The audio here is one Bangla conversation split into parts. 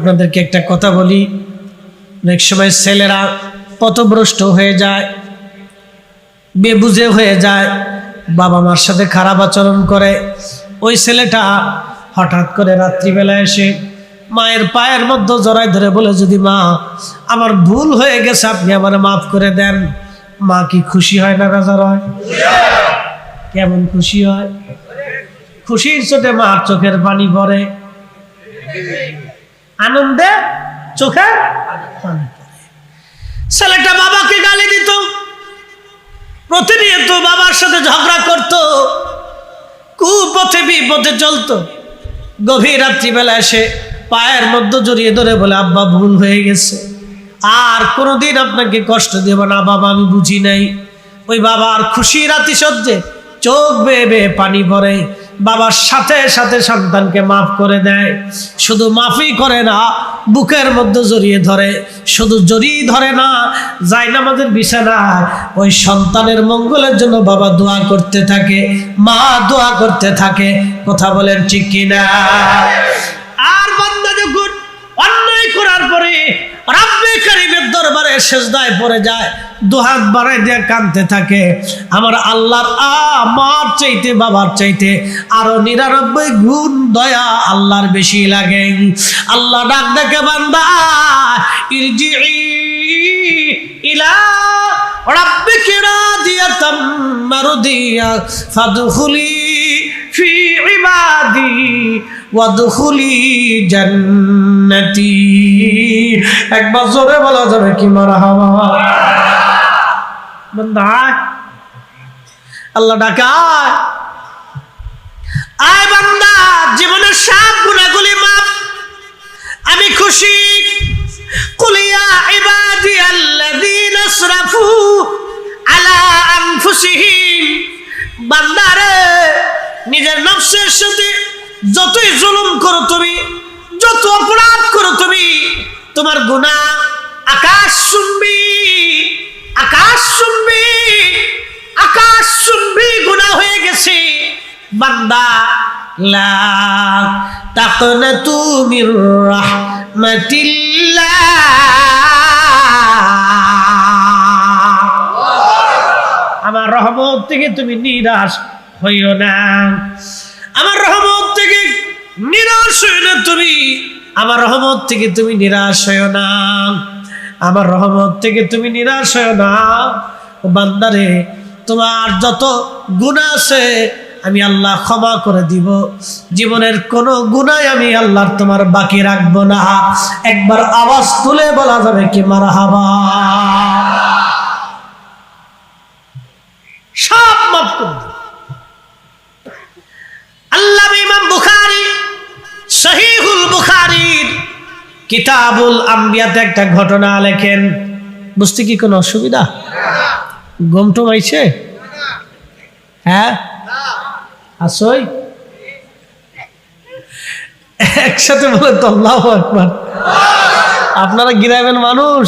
আপনাদেরকে একটা কথা বলি, অনেক সময় ছেলেরা পথভ্রষ্ট হয়ে যায়, বেবুঝে হয়ে যায়, বাবা মার সাথে খারাপ আচরণ করে। ওই ছেলেটা হঠাৎ করে রাত্রিবেলা এসে মায়ের পায়ের মধ্যে জড়ায় ধরে বলে, যদি মা আমার ভুল হয়ে গেছে, আপনি আমার মাফ করে দেন। মা কি খুশি হয় না রাজা হয়? কেমন খুশি হয়? খুশির চোটে মার চোখের পানি পড়ে, আনন্দে চোখে পানি পড়ে। ছেলেটা বাবাকে গালি দিত, প্রতিনিয়ত বাবার সাথে ঝগড়া করত, কুপথে বিপথে চলতো। গভীর রাত্রিবেলা এসে পায়ের মধ্যে জড়িয়ে ধরে বলে, আব্বা ভুল হয়ে গেছে, আর কোনোদিন আপনাকে কষ্ট দেব না বাবা, আমি বুঝি নাই। ওই বাবার খুশির আতিশয্যে চোখ বেয়ে বেয়ে পানি পড়ে। বাবার সাথে সাথে সন্তানকে মাফ করে দেয়। শুধু মাফই করে না, বুকের মধ্যে জড়িয়ে ধরে। শুধু জড়িয়ে ধরে না, জায়নামাজের বিছানায় ওই সন্তানের মঙ্গলের জন্য বাবা দোয়া করতে থাকে, মা দোয়া করতে থাকে। কথা বলেন ঠিক কিনা? আর বান্দা যখন অন্যায় করার পরে রব্বে কারীমের দরবারে সিজদায় পড়ে যায়, দুহাত বাড়ায় দিয়ে কাঁদতে থাকে, আমার আল্লাহর মার চাইতে বাবার চাইতে আরো 99 গুণ দয়া আল্লাহর বেশি লাগে। আল্লাহ ডাক ডাকে, বান্দা ইরজিই ইলা রাব্বিকি রাদিয়াতাম মারদিয়া ফাদখুলি ফি ইবাদি ওয়াদখুলি জান্নাতি। একবার জোরে বলা যাবে কি মারহাবা? বান্দা আল্লাহ ডাকায়, আয় বান্দা, জীবনের সব গুনাহগুলি মাফ, আমি খুশি। কুল ইয়া ইবাদিয়াল্লাযীনা আসরাফু আলা আনফুসিহিম, বান্দারে নিজের নফসের সাথে যতই জুলুম করো তুমি, যত অপরাধ করো তুমি, তোমার গুনাহ আকাশ শুনবি, আকাশ শুনবি, আকাশ শুনবি, গুনাহ হয়ে গেছে। বান্দা লা তাকনাতু মির রাহমাতিল্লাহ, আমার রহমত থেকে তুমি নিরাশ হইও না, আমার রহমত থেকে নিরাশ হইও না তুমি, আমার রহমত থেকে তুমি নিরাশ হইও না, আমার রহমত থেকে তুমি নিরাশ হইও না। বান্দারে, তোমার যত গুনাহ আছে আমি আল্লাহ ক্ষমা করে দিব, জীবনের কোনো গুনাহ আমি আল্লাহর তোমার বাকি রাখবো না। একবার আওয়াজ তুলে বলা যাবে কি মারহাবা? সব মাফ করে দিব। আল্লাহ ইমাম বুখারী সহিহুল বুখারীর কিতাবুল আম্বিয়াতে একটা ঘটনা লেখেন। বুঝতে কি কোনো অসুবিধা? গমটম আইছে? হ্যাঁ আসই একসাথে বলে তো আল্লাহু আকবার। আপনারা গ্রামের মানুষ,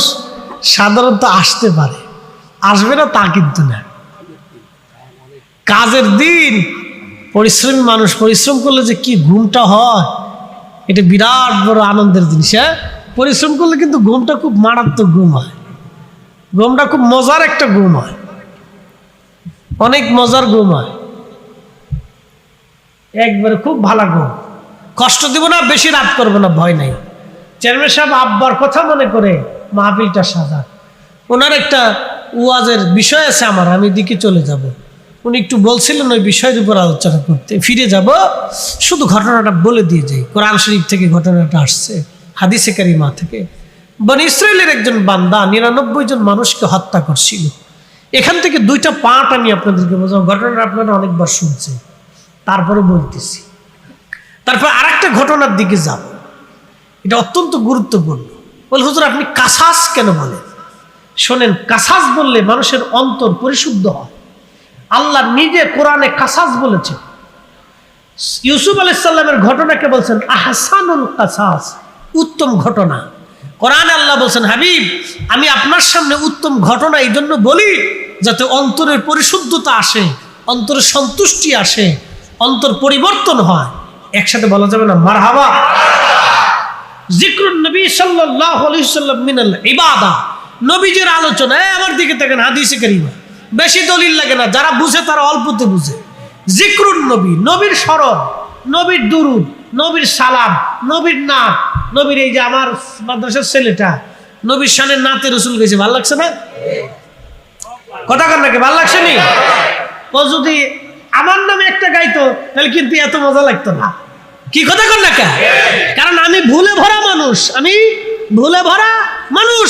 সাধারণত আসতে পারে, আসবে না তা কিন্তু না। কাজের দিন পরিশ্রমী মানুষ, পরিশ্রম করলে যে কি ঘুমটা হয়, এটা বিরাট বড় আনন্দের জিনিস। হ্যাঁ, পরিশ্রম করলে কিন্তু ঘুমটা খুব মারাত্মক ঘুম হয়, ঘুমটা খুব মজার একটা ঘুম হয়, অনেক মজার ঘুম হয়, একবারে খুব ভালো ঘুম। কষ্ট দিব না, বেশি রাত করবো না, ভয় নাই। চেয়ারম্যান সাহেব আব্বার কথা মনে করে মাহফিলটা সাজা, ওনার একটা ওয়াজের বিষয় আছে আমার, আমি দিকে চলে যাব। উনি একটু বলছিলেন ওই বিষয়ের উপর আলোচনা করতে, ফিরে যাব। শুধু ঘটনাটা বলে দিয়ে যাই, কোরআন শরীফ থেকে ঘটনাটা আসছে, হাদিসে কারিমা থেকে। বনি ইসরাইলের একজন বান্দা 99 জন মানুষকে হত্যা করছিল। এখান থেকে 2টা পার্ট আমি আপনাদেরকে বোঝাবো। ঘটনাটা আপনারা অনেকবার শুনছেন, তারপরে বলতেছি। তারপর আরেকটা ঘটনার দিকে যাব, এটা অত্যন্ত গুরুত্বপূর্ণ। বল হুজুর আপনি কাসাস কেন বলেন? শোনেন, কাসাস বললে মানুষের অন্তর পরিশুদ্ধ হয়। আল্লাহ নিজে কোরআনে কাসাস বলেছেন। ইউসুফ আলাইহিস সালামের ঘটনাকে বলছেন আহসানুল কাসাস, উত্তম ঘটনা। কোরআনে আল্লাহ বলছেন, হাবিব আমি আপনার সামনে উত্তম ঘটনা এই জন্য বলি যাতে অন্তরের পরিশুদ্ধতা আসে, অন্তরের সন্তুষ্টি আসে, অন্তর পরিবর্তন হয়। একসাথে বলা যাবে না মারহাবা? জিক্রুন নবী সাল্লাল্লাহু আলাইহি ওয়াসাল্লাম মিনাল ইবাদা, নবীজির আলোচনা। আমার দিকে দেখেন, হাদিসে কারিমা বেশি দলিল লাগে না, যারা বুঝে তারা অল্পতে বুঝে। জিক্রুন নবী, নবীর স্মরণ, নবীর দুরুদ, নবীর সালাম, নবীর নাম, নবীর এই যে আমার মাদ্রাসার ছেলেটা নবীর শানের নাতে রসুল গেছে, ভালো লাগছে না? কথা কর নাকি, ভালো লাগছে নি? ও যদি আমার নামে একটা গাইতো তাহলে কিন্তু এত মজা লাগতো না। কি কথা কর না কে? কারণ আমি ভুলে ভরা মানুষ, আমি ভুলে ভরা মানুষ।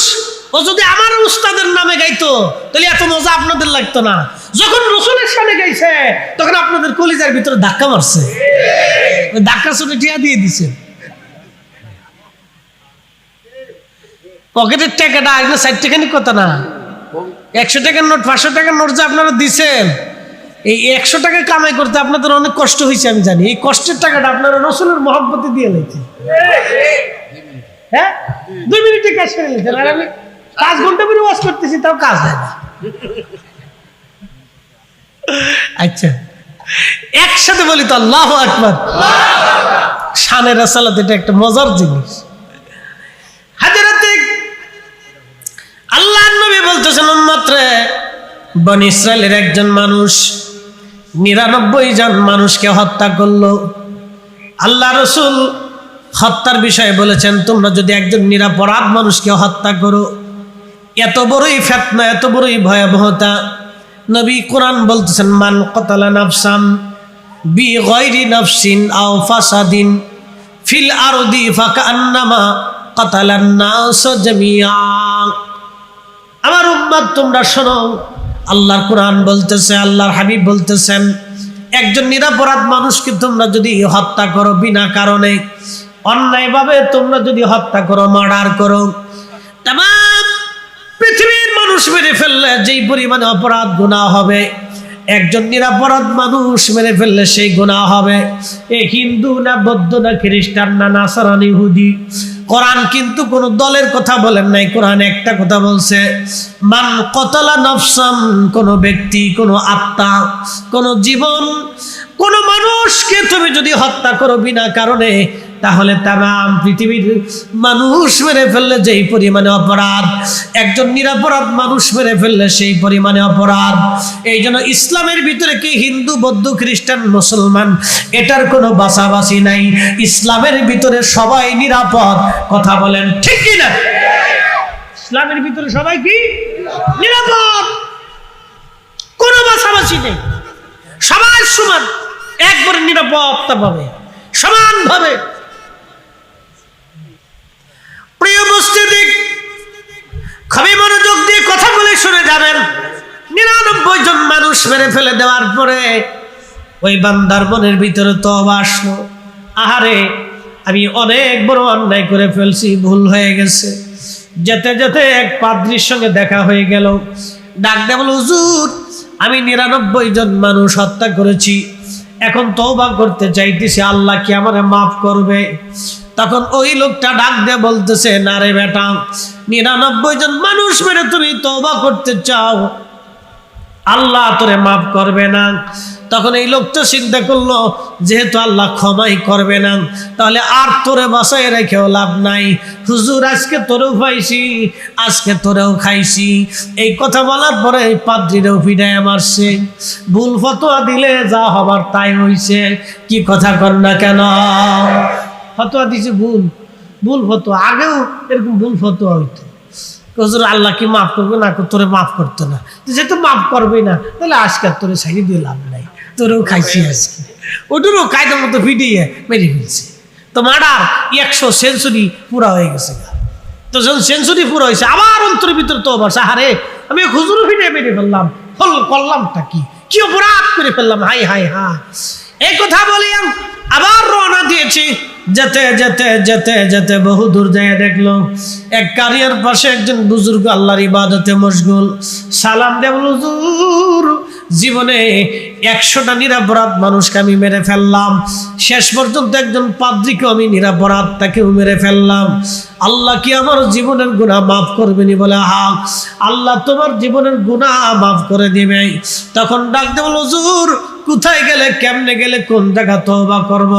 ও যদি আমার উস্তাদের নামে গাইতো তাহলে এত মজা আপনাদের লাগতো না। যখন রসুলের সামনে গাইছে তখন আপনাদের কলিজার ভিতরে ধাক্কা মারছে, ধাক্কা শুনে টিয়া দিয়ে দিছে। পকেটের টাকাটা আগে 60 টাকা কথা না, 100 টাকার নোট 500 টাকার নোট যে আপনারা দিচ্ছেন, এই 100 টাকা কামাই করতে আপনাদের অনেক কষ্ট হয়েছে আমি জানি। এই কষ্টের টাকাটা আপনারা রসুলের মহব্বতে দিয়ে নিয়েছেন। হ্যাঁ, 2 মিনিটে কাজ করে নিয়েছেন। আর আমি 5 ঘন্টা ধরে ওয়াজ করতেছি, তাও কাজ হয় না। আচ্ছা, একসাথে বলি তো আল্লাহু আকবার। শানে রাসালাত এটা একটা মজার জিনিস। হাজরাতে আল্লাহর নবী বলতেছেন, উম্মত রে, বনি ইসরাইলের একজন মানুষ 99 জন মানুষকে হত্যা করলো। আল্লাহ রসুল হত্যার বিষয়ে বলেছেন, তোমরা যদি একজন নিরপরাধ মানুষকে হত্যা করো, এত বড়ই ফিতনা, এত বড়ই ভয়াবহতা। নবী কোরআন বলতেছেন, মান কতালা নাফসান বিগাইরি নাফসিন আও ফাসাদিন ফিল আরদি ফাকান্নামা কাতালান নাস জামিআ। আমার উম্মত তোমরা শোনো, আল্লাহর কোরআন বলতেছে, আল্লাহর হাবিব বলতেছেন, একজন নিরপরাধ মানুষকে তোমরা যদি হত্যা করো, বিনা কারণে অন্যায়ভাবে তোমরা যদি হত্যা করো, মার্ডার করো, তামাম পৃথিবীর মানুষ মেরে ফেললে যেই পরিমাণে অপরাধ গুনাহ হবে, একজন নিরপরাধ মানুষ মেরে ফেললে সেই গুনাহ হবে। এ হিন্দু না, বৌদ্ধ না, খ্রিস্টান না, নাসারানি, ইহুদি। কোরআন কিন্তু কোন দলের কথা বলেন নাই, কোরআন একটা কথা বলছে, মান কতলা নাফসান, কোন ব্যক্তি, কোন আত্মা, কোন জীবন, কোন মানুষকে তুমি যদি হত্যা করো বিনা কারণে, তাহলে তাম পৃথিবীর মানুষ মেরে ফেললে যেই পরিমাণে অপরাধ, একজন নিরপরাধ মানুষ মেরে ফেললে সেই পরিমাণে অপরাধ। এই জন্য ইসলামের ভিতরে কি হিন্দু, বৌদ্ধ, খ্রিস্টান, মুসলমান এটার কোনো বাছাবাছি নাই। ইসলামের ভিতরে সবাই নিরাপদ। কথা বলেন ঠিক কি না? ইসলামের ভিতরে সবাই কি নিরাপদ, কোনো বাছাবাছি নেই, সবাই সমান, একবারে নিরাপত্তা পাবে সমানভাবে। প্রিয় উপস্থিতি, খুবই মনোযোগ দিয়ে কথাগুলি শুনে যাবেন। 99 জন মানুষ মেরে ফেলে দেওয়ার পরে ওই বান্দার মনের ভিতরে তওবা আসলো, আহারে আমি অনেক বড় অন্যায় করে ফেলছি, ভুল হয়ে গেছে। যেতে যেতে এক পাদ্রীর সঙ্গে দেখা হয়ে গেল, ডাক দিয়ে বলল, হুজুর আমি 99 জন মানুষ হত্যা করেছি, এখন তওবা করতে চাইতেছি, আল্লাহ কি আমারে মাফ করবে? তখন ওই লোকটা ডাক দিয়ে বলতেছে, না রে বেটা, 99 জন মানুষ মেরে তুমি তওবা করতে চাও, আল্লাহ তোরে মাফ করবে না। তখন এই লোকটা চিন্তা করলো, যেহেতু আল্লাহ ক্ষমাই করবে না, তাহলে আর তোরে বাসায় রেখেও লাভ নাই। হুজুর আজকে তোরেও পাইছি, আজকে তোরেও খাইছি। এই কথা বলার পরে পাদ্রীরাও ফিরাইয়া মারছে। ভুল ফতোয়া দিলে যা হবার তাই হইছে। কি কথা কর না কেন? ফতোয়া দিছে ভুল, ভুল ফতোয়া। আগেও এরকম ভুল ফতোয়া হইতো। হুজুর আল্লাহ কি মাফ করবে না? তোরে মাফ করতো না, যেহেতু মাফ করবে না তাহলে আজকে তোরে ছাড়িয়ে দিয়ে লাভ নাই, তোরেও খাইছি আজকে। ওটারও কায়দার মতো ফিটিয়ে মেরে ফেলছে। তো মার্ডার 100 সেঞ্চুরি পুরা হয়ে গেছে। তো যখন সেঞ্চুরি পুরো হয়েছে, আবার অন্তরের ভিতরে তো আবার সাহারে আমি হুজুর ফিটিয়ে মেরে ফেললাম, ফল করলামটা কি অপরাধ করে ফেললাম, হাই হাই হা। এই কথা বলি আবার রওনা দিয়েছি। যেতে যেতে যেতে যেতে বহু দূর যায় দেখলো এক কারিয়ার পাশে একজন বুজুর্গ আল্লাহর ইবাদতে মশগুল। সালাম দেব, হুজুর জীবনে 100টা নিরপরাধ মানুষকে আমি মেরে ফেললাম, শেষ পর্যন্ত একজন পাদ্রীকে আমি নিরপরাধ তাকেও মেরে ফেললাম, আল্লাহ কি আমার জীবনের গুনাহ মাফ করবেনি? বলে হ্যাঁ, আল্লাহ তোমার জীবনের গুনাহ মাফ করে দিবে। তখন ডাক দে বল, হুজুর কোথায় গেলে, কেমনে গেলে, কোন জায়গা তওবা করব?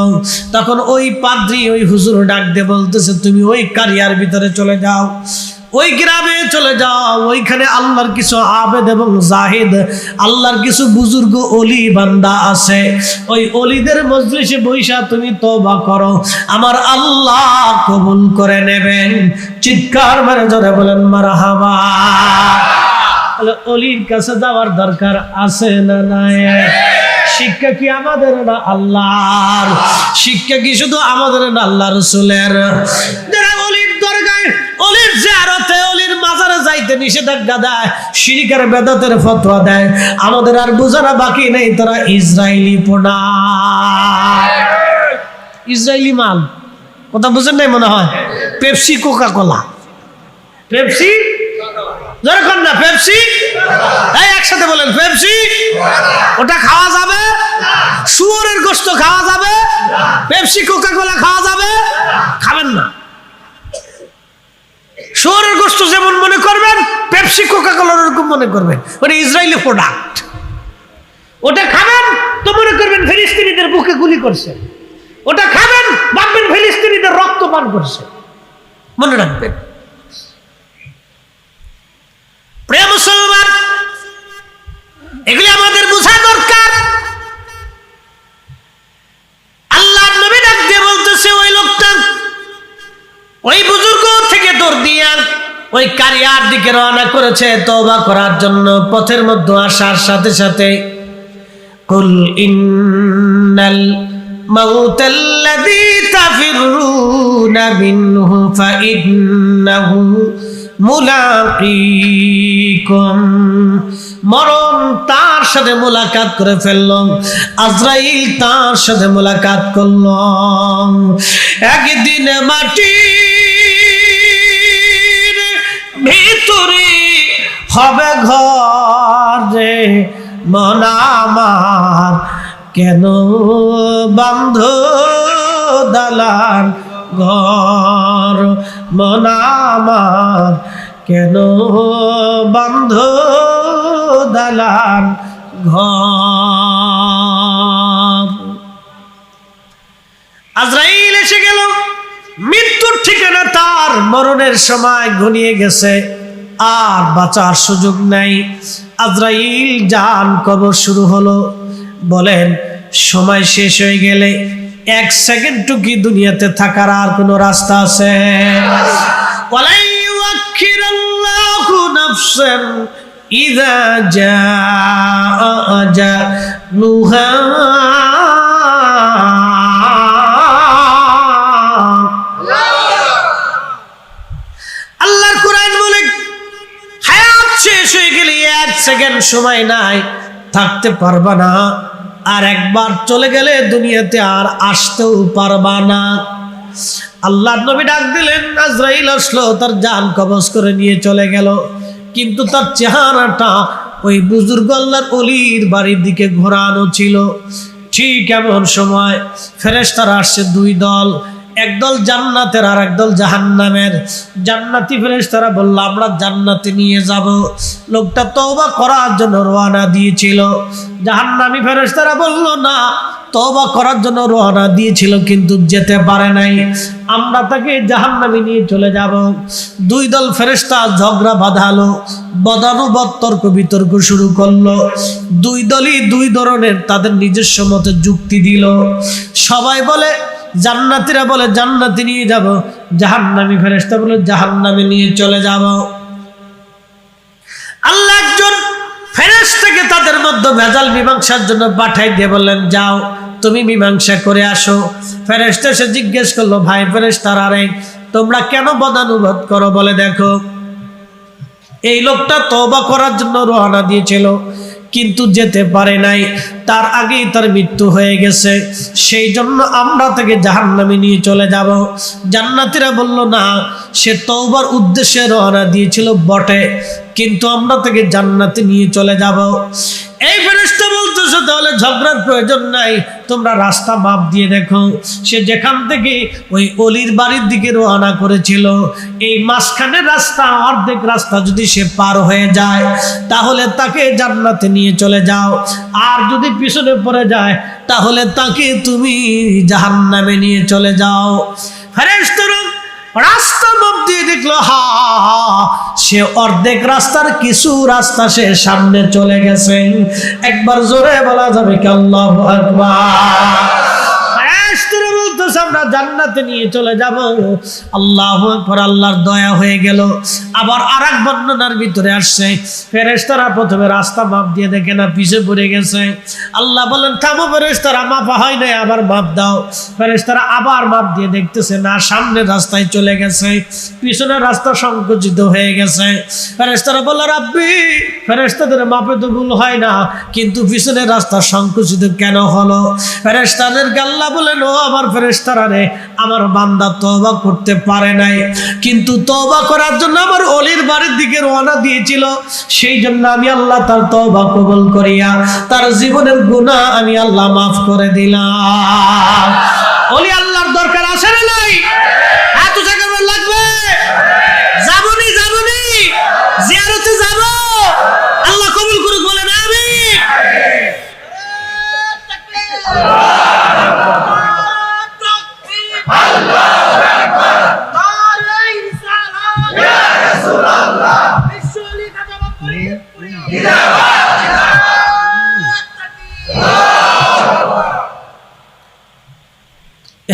তখন ওই পাদ্রী ওই হুজুর ডাক দিয়ে বলতেছে, তুমি ওই কারিয়ার ভিতরে চলে যাও, ওই গ্রামে চলে যাও, ওইখানে আল্লাহর কিছু আবেদ এবং জাহিদ, আল্লাহর কিছু বুজুর্গ অলি বান্দা আছে, ওই অলিদের মজলিসে বৈশা তুমি তওবা করো, আমার আল্লাহ কবুল করে নেবেন। চিৎকার মেরে জোরে বলেন মারহাবা। অলির কাছে যাওয়ার দরকার আছে না নাই? শিক্ষা কি আমাদের না আল্লাহর? শিক্ষা কি শুধু আমাদের না আল্লাহ রাসূলের? যারা অলির দরগায়, অলির জিয়ারতে, অলির মাজারে যাইতে নিষেধাজ্ঞা দেয়, শিরক আর বেদাতের ফতোয়া দেয়, আমাদের আর বোঝানো বাকি নেই তারা ইসরায়েলি পোনা, ইসরায়েলি মাল। কথা বুঝেন নাই মনে হয়? পেপসি, কোকা কোলা, পেপসি যখন না পেপসি, এই একসাথে বলেন পেপসি। ওটা খাওয়া যাবে? শুয়োরের গোশত খাওয়া যাবে? পেপসি কোকা কোলা খাওয়া যাবে? খাবেন না। শুয়োরের গোশত যেমন মনে করবেন, পেপসি কোকা কোলার ওরকম মনে করবেন, ওটা ইসরায়েলি প্রোডাক্ট। ওটা খাবেন তো মনে করবেন ফিলিস্তিনিদের বুকে গুলি করছে, ওটা খাবেন ভাববেন ফিলিস্তিনিদের রক্ত পান করছে, মনে রাখবেন। প্রিয় মুসলমান, এগুলি আমাদের বোঝা দরকার। আল্লাহর নবী ডাক দিয়ে বলতেছে, ওই লোকটা ওই বুজুর্গ থেকে দৌড় দিয়া ওই কারিয়ার দিকে রওনা করেছে তওবা করার জন্য। পথের মধ্যে আসার সাথে সাথে কুল ইন্নাল মাউতাল্লাযী তাফিরুনা মিনহু ফাইন্নাহু মুলাকিকুম, মরণ তার সাথে মোলাকাত করে ফেললাম, আজরাইল তার সাথে মোলাকাত করলাম। একদিন মাটির ভিতরে হবে ঘর রে মন আমার, কেন বান্ধ দালান ঘর, মন আমার কেন বান্ধ দালান ঘর। আজরাইল এসে গেল, মৃত্যুর ঠিকানা তার, মরণের সময় ঘনিয়ে গেছে, আর বাঁচার সুযোগ নাই। আজরাইল জান কবর শুরু হলো। বলেন সময় শেষ হয়ে গেলে 1 সেকেন্ড কি দুনিয়াতে থাকার আর কোনো রাস্তা আছে? ওয়ালাই ইউআখিরুল্লাহু নাফসান ইযা জাআ আজালুহা। আল্লাহর কোরআন বলে হায়াত শেষ হয়ে গেলে 1 সেকেন্ড সময় নাই, থাকতে পারবা না, আর একবার চলে গেলে দুনিয়াতে আর আসতেও পারবা না। আল্লাহর নবী ডাক দিলেন, আজরাইল আসলো, তার জান কবজ করে নিয়ে চলে গেল, কিন্তু তার চেহারাটা ওই বুজুর্গ আল্লাহর ওলির বাড়ির দিকে ঘোরানো ছিল। ঠিক এমন সময় ফেরেশতারা আসছে 2 দল, একদল জান্নাতের আর একদল জাহান্নামের। জান্নাতি ফেরেশতারা বলল, আমরা জান্নাতে নিয়ে যাব। লোকটা তওবা করার জন্য রওনা দিয়েছিল। জাহান্নামী ফেরেশতারা বলল, না, তওবা করার জন্য রওনা দিয়েছিল কিন্তু যেতে পারে নাই, আমরা তাকে জাহান্নামে নিয়ে চলে যাব। 2 দল ফেরেশতা ঝগড়া বাঁধালো, বদানুবদ তর্ক বিতর্ক শুরু করলো। 2 দলই 2 ধরনের তাদের নিজস্ব মতে যুক্তি দিল। সবাই বলে, জান্নাতীরা বলে জান্নাতে নিয়ে যাব, জাহান্নামী ফেরেশতা বলে জাহান্নামে নিয়ে চলে যাব। আল্লাহ একজন ফেরেশতাকে তাদের মধ্যে ভেজাল মীমাংসার জন্য পাঠাই দিয়ে বললেন, যাও তুমি মীমাংসা করে আসো। ফেরেশতা সে জিজ্ঞেস করলো, ভাই ফেরেশতারা, রে তোমরা কেন বদানুবাদ করো? বলে দেখো, এই লোকটা তওবা করার জন্য রওনা দিয়েছিল কিন্তু যেতে পারে নাই, তার আগেই তার মৃত্যু হয়ে গেছে, সেই জন্য আমরা তাকে জাহান্নামে নিয়ে চলে যাব। জান্নাতীরা বলল, না, সে তওবার উদ্দেশ্যে রওনা দিয়েছিল বটে, কিন্তু আমরা তাকে জান্নাতে নিয়ে চলে যাব। এই ফেরেশতা বলতেছে তাহলে ঝগড়ার প্রয়োজন নাই, তোমরা রাস্তা মাপ দিয়ে দেখো। সে যেখান থেকে ওই অলির বাড়ির দিকে রওনা করেছিল, এই মাঝখানের রাস্তা, অর্ধেক রাস্তা যদি সে পার হয়ে যায় তাহলে তাকে জান্নাতে নিয়ে চলে যাও, আর যদি পিছনে পড়ে যায় তাহলে তাকে তুমি জাহান্নামে নিয়ে চলে যাও। ফেরেশতারা রাস্তা মাপ দিয়ে দেখলো, সে অর্ধেক রাস্তার কিছু রাস্তা সে সামনে চলে গেছে। একবার জোরে বলা যাবে কি আল্লাহু আকবার। আমরা জান্নাতে নিয়ে চলে যাব। আল্লাহু আকবার। আল্লাহর দয়া হয়ে গেল। আবার আরেক বর্ণনার ভিতরে আসছে ফেরেশতারা প্রথমে রাস্তা মাপ দিয়ে দেখে না পিছে পড়ে গেছে। আল্লাহ বলেন থামো ফেরেশতারা, মাপা হয় নাই, আবার মাপ দাও। ফেরেশতারা আবার মাপ দিয়ে দেখতেছে না, সামনের রাস্তায় চলে গেছে, পিছনের রাস্তা সংকুচিত হয়ে গেছে। ফেরেশতারা বলে রাব্বি, ফেরেশতাদের মাপে তো ভুল হয় না, কিন্তু পিছনের রাস্তা সংকুচিত কেন হলো? ফেরেশতাদেরকে আল্লাহ বলেন, ও আমার ফেরেশতারা রে, আমার বান্দা তওবা করতে পারে নাই, কিন্তু তওবা করার জন্য আমার অলির বাড়ির দিকে রওনা দিয়েছিল, সেই জন্য আমি আল্লাহ তার তওবা কবুল করিয়া তার জীবনের গুনাহ আমি আল্লাহ মাফ করে দিলাম। অলি আল্লাহর দরকার আছে না নাই? এত জায়গা লাগবে, যাবনি জিয়ারতে যাব, আল্লাহ কবুল করুক, বলেন আমিন।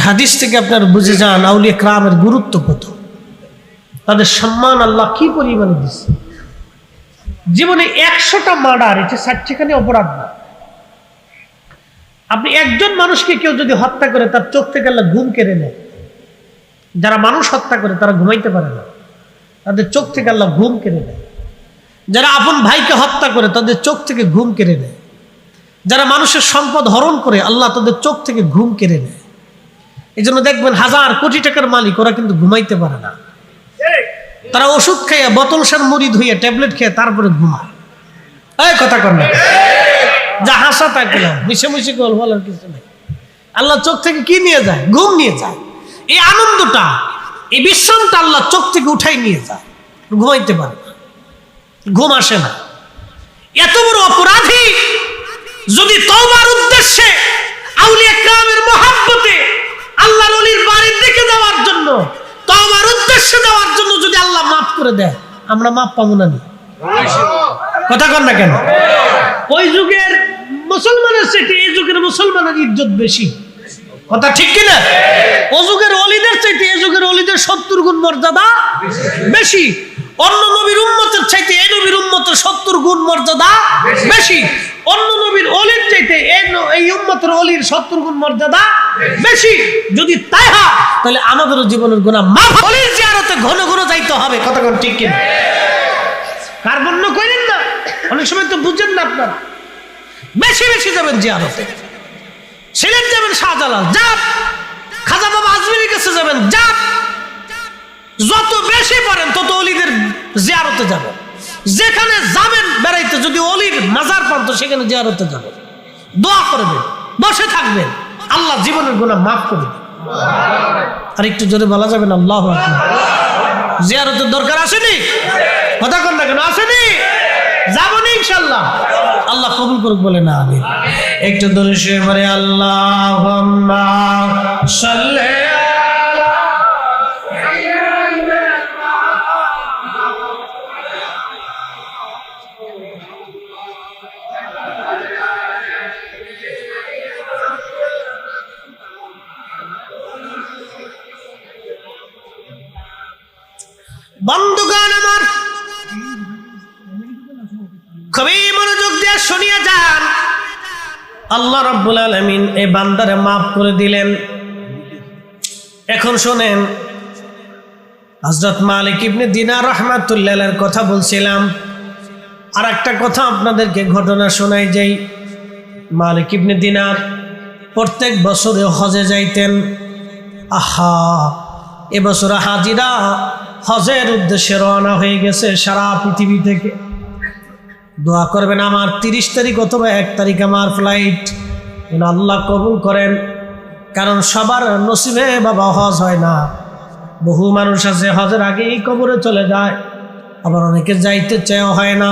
হাদিস থেকে আপনারা বুঝে যান আউলিয়া কেরামের গুরুত্ব কত, তাদের সম্মান আল্লাহ কি পরিমাণে দিচ্ছে। জীবনে 100টা মার্ডার, এটা 60খানি অপরাধ না। আপনি একজন মানুষকে কেউ যদি হত্যা করে তার চোখ থেকে আল্লাহ ঘুম কেড়ে নেয়। যারা মানুষ হত্যা করে তারা ঘুমাইতে পারে না, তাদের চোখ থেকে আল্লাহ ঘুম কেড়ে নেয়। যারা আপন ভাইকে হত্যা করে তাদের চোখ থেকে ঘুম কেড়ে নেয়। যারা মানুষের সম্পদ হরণ করে আল্লাহ তাদের চোখ থেকে ঘুম কেড়ে নেয়। এই জন্য দেখবেন 1000 কোটি টাকার মালিক ওরা কিন্তু ঘুমাইতে পারে না। তারা ওষুধ খেয়ে, বোতল সার মুড়ি ধুয়ে, ট্যাবলেট খেয়ে তারপরে ঘুমায়। এই কথা কর না, যা হাসা থাকলাম মিশে মিশে গল বলার কিছু নেই। আল্লাহ চোখ থেকে কি নিয়ে যায়? ঘুম নিয়ে যায়। এই আনন্দটা, এই বিশ্রামটা আল্লাহ চোখ থেকে উঠাই নিয়ে যায়, ঘুমাইতে পারে না, ঘুম আসে না। এত বড় অপরাধী যদি তওবার উদ্দেশ্যে আউলিয়া কেরামের মহব্বতে আল্লাহর ওলির বাড়ির দিকে যাওয়ার জন্য, তওবার উদ্দেশ্যে যাওয়ার জন্য যদি আল্লাহ মাফ করে দেয়, আমরা মাফ পাবো না? কথা কর না কেন? ওই যুগের মুসলমানের চাইতে এই যুগের মুসলমানের ইজ্জত বেশি। কথা ঠিক কিনা? ও যুগের ওলিদের চাইতে এই যুগের ওলিদের 70 গুণ মর্যাদা বেশি। অন্য নবীর উম্মতের চাইতে এই নবীর উম্মতের 70 গুণ মর্যাদা বেশি। অন্য নবীর ওলির চাইতে এই উম্মতের ওলির 70 গুণ মর্যাদা বেশি। যদি তাই হয় তাহলে আমাদেরও জীবনের গুনাহ মাফ। ওলির জিয়ারতে ঘন ঘন যাইতে হবে। কথা কোন ঠিক কিনা? কার্বন্য করেন না, অনেক সময় তো বুঝেন না আপনারা। বেশি বেশি যাবেন জিয়ারতে। সিলেট যাবেন শাহজালাল, যাব। খাজা বাবা আজমিরের কাছে যাবেন, যাব। যত বেশি পারেন তত ওলিদের জিয়ারতে যাবেন। যেখানে যাবেন বেড়াইতে, যদি ওলির মাজার পান তো সেখানে জিয়ারতে যাবেন, দোয়া করবেন, বসে থাকবেন, আল্লাহ জীবনের গুনাহ মাফ করবেন। আর একটু জোরে বলা যাবে না আল্লাহু আকবার? জিয়ারতের দরকার আসেনি? কথা কর না কেন? আসেনি? যাবো না ইনশাআল্লাহ। আল্লাহ কবুল করুক, বলে না আমিন। একটু দরুদ শরীফ পড়ে আল্লাহুম্মা সাল্লি বন্ধুগণ আমার, খুবই মনোযোগ দিয়ে শুনিয়া যান। আল্লাহ রাব্বুল আলামিন এই বান্দারে মাফ করে দিলেন। এখন শোনেন, হযরত মালিক ইবনে দিনার রাহমাতুল্লাহ আলাইহির কথা বলছিলাম। আর একটা কথা আপনাদেরকে ঘটনা শোনাই যাই। মালিক ইবনে দিনার প্রত্যেক বছরে হজে যাইতেন। আহা, এবছর হাজিরা হজের উদ্দেশ্যে রওনা হয়ে গেছে সারা পৃথিবী থেকে। দোয়া করবেন আমার 30 তারিখ অথবা 1 তারিখ আমার ফ্লাইট, যেন আল্লাহ কবুল করেন। কারণ সবার নসিবে বাবা হজ হয় না। বহু মানুষ আছে হজের আগেই কবরে চলে যায়, আবার অনেকে যাইতে চাইও হয় না।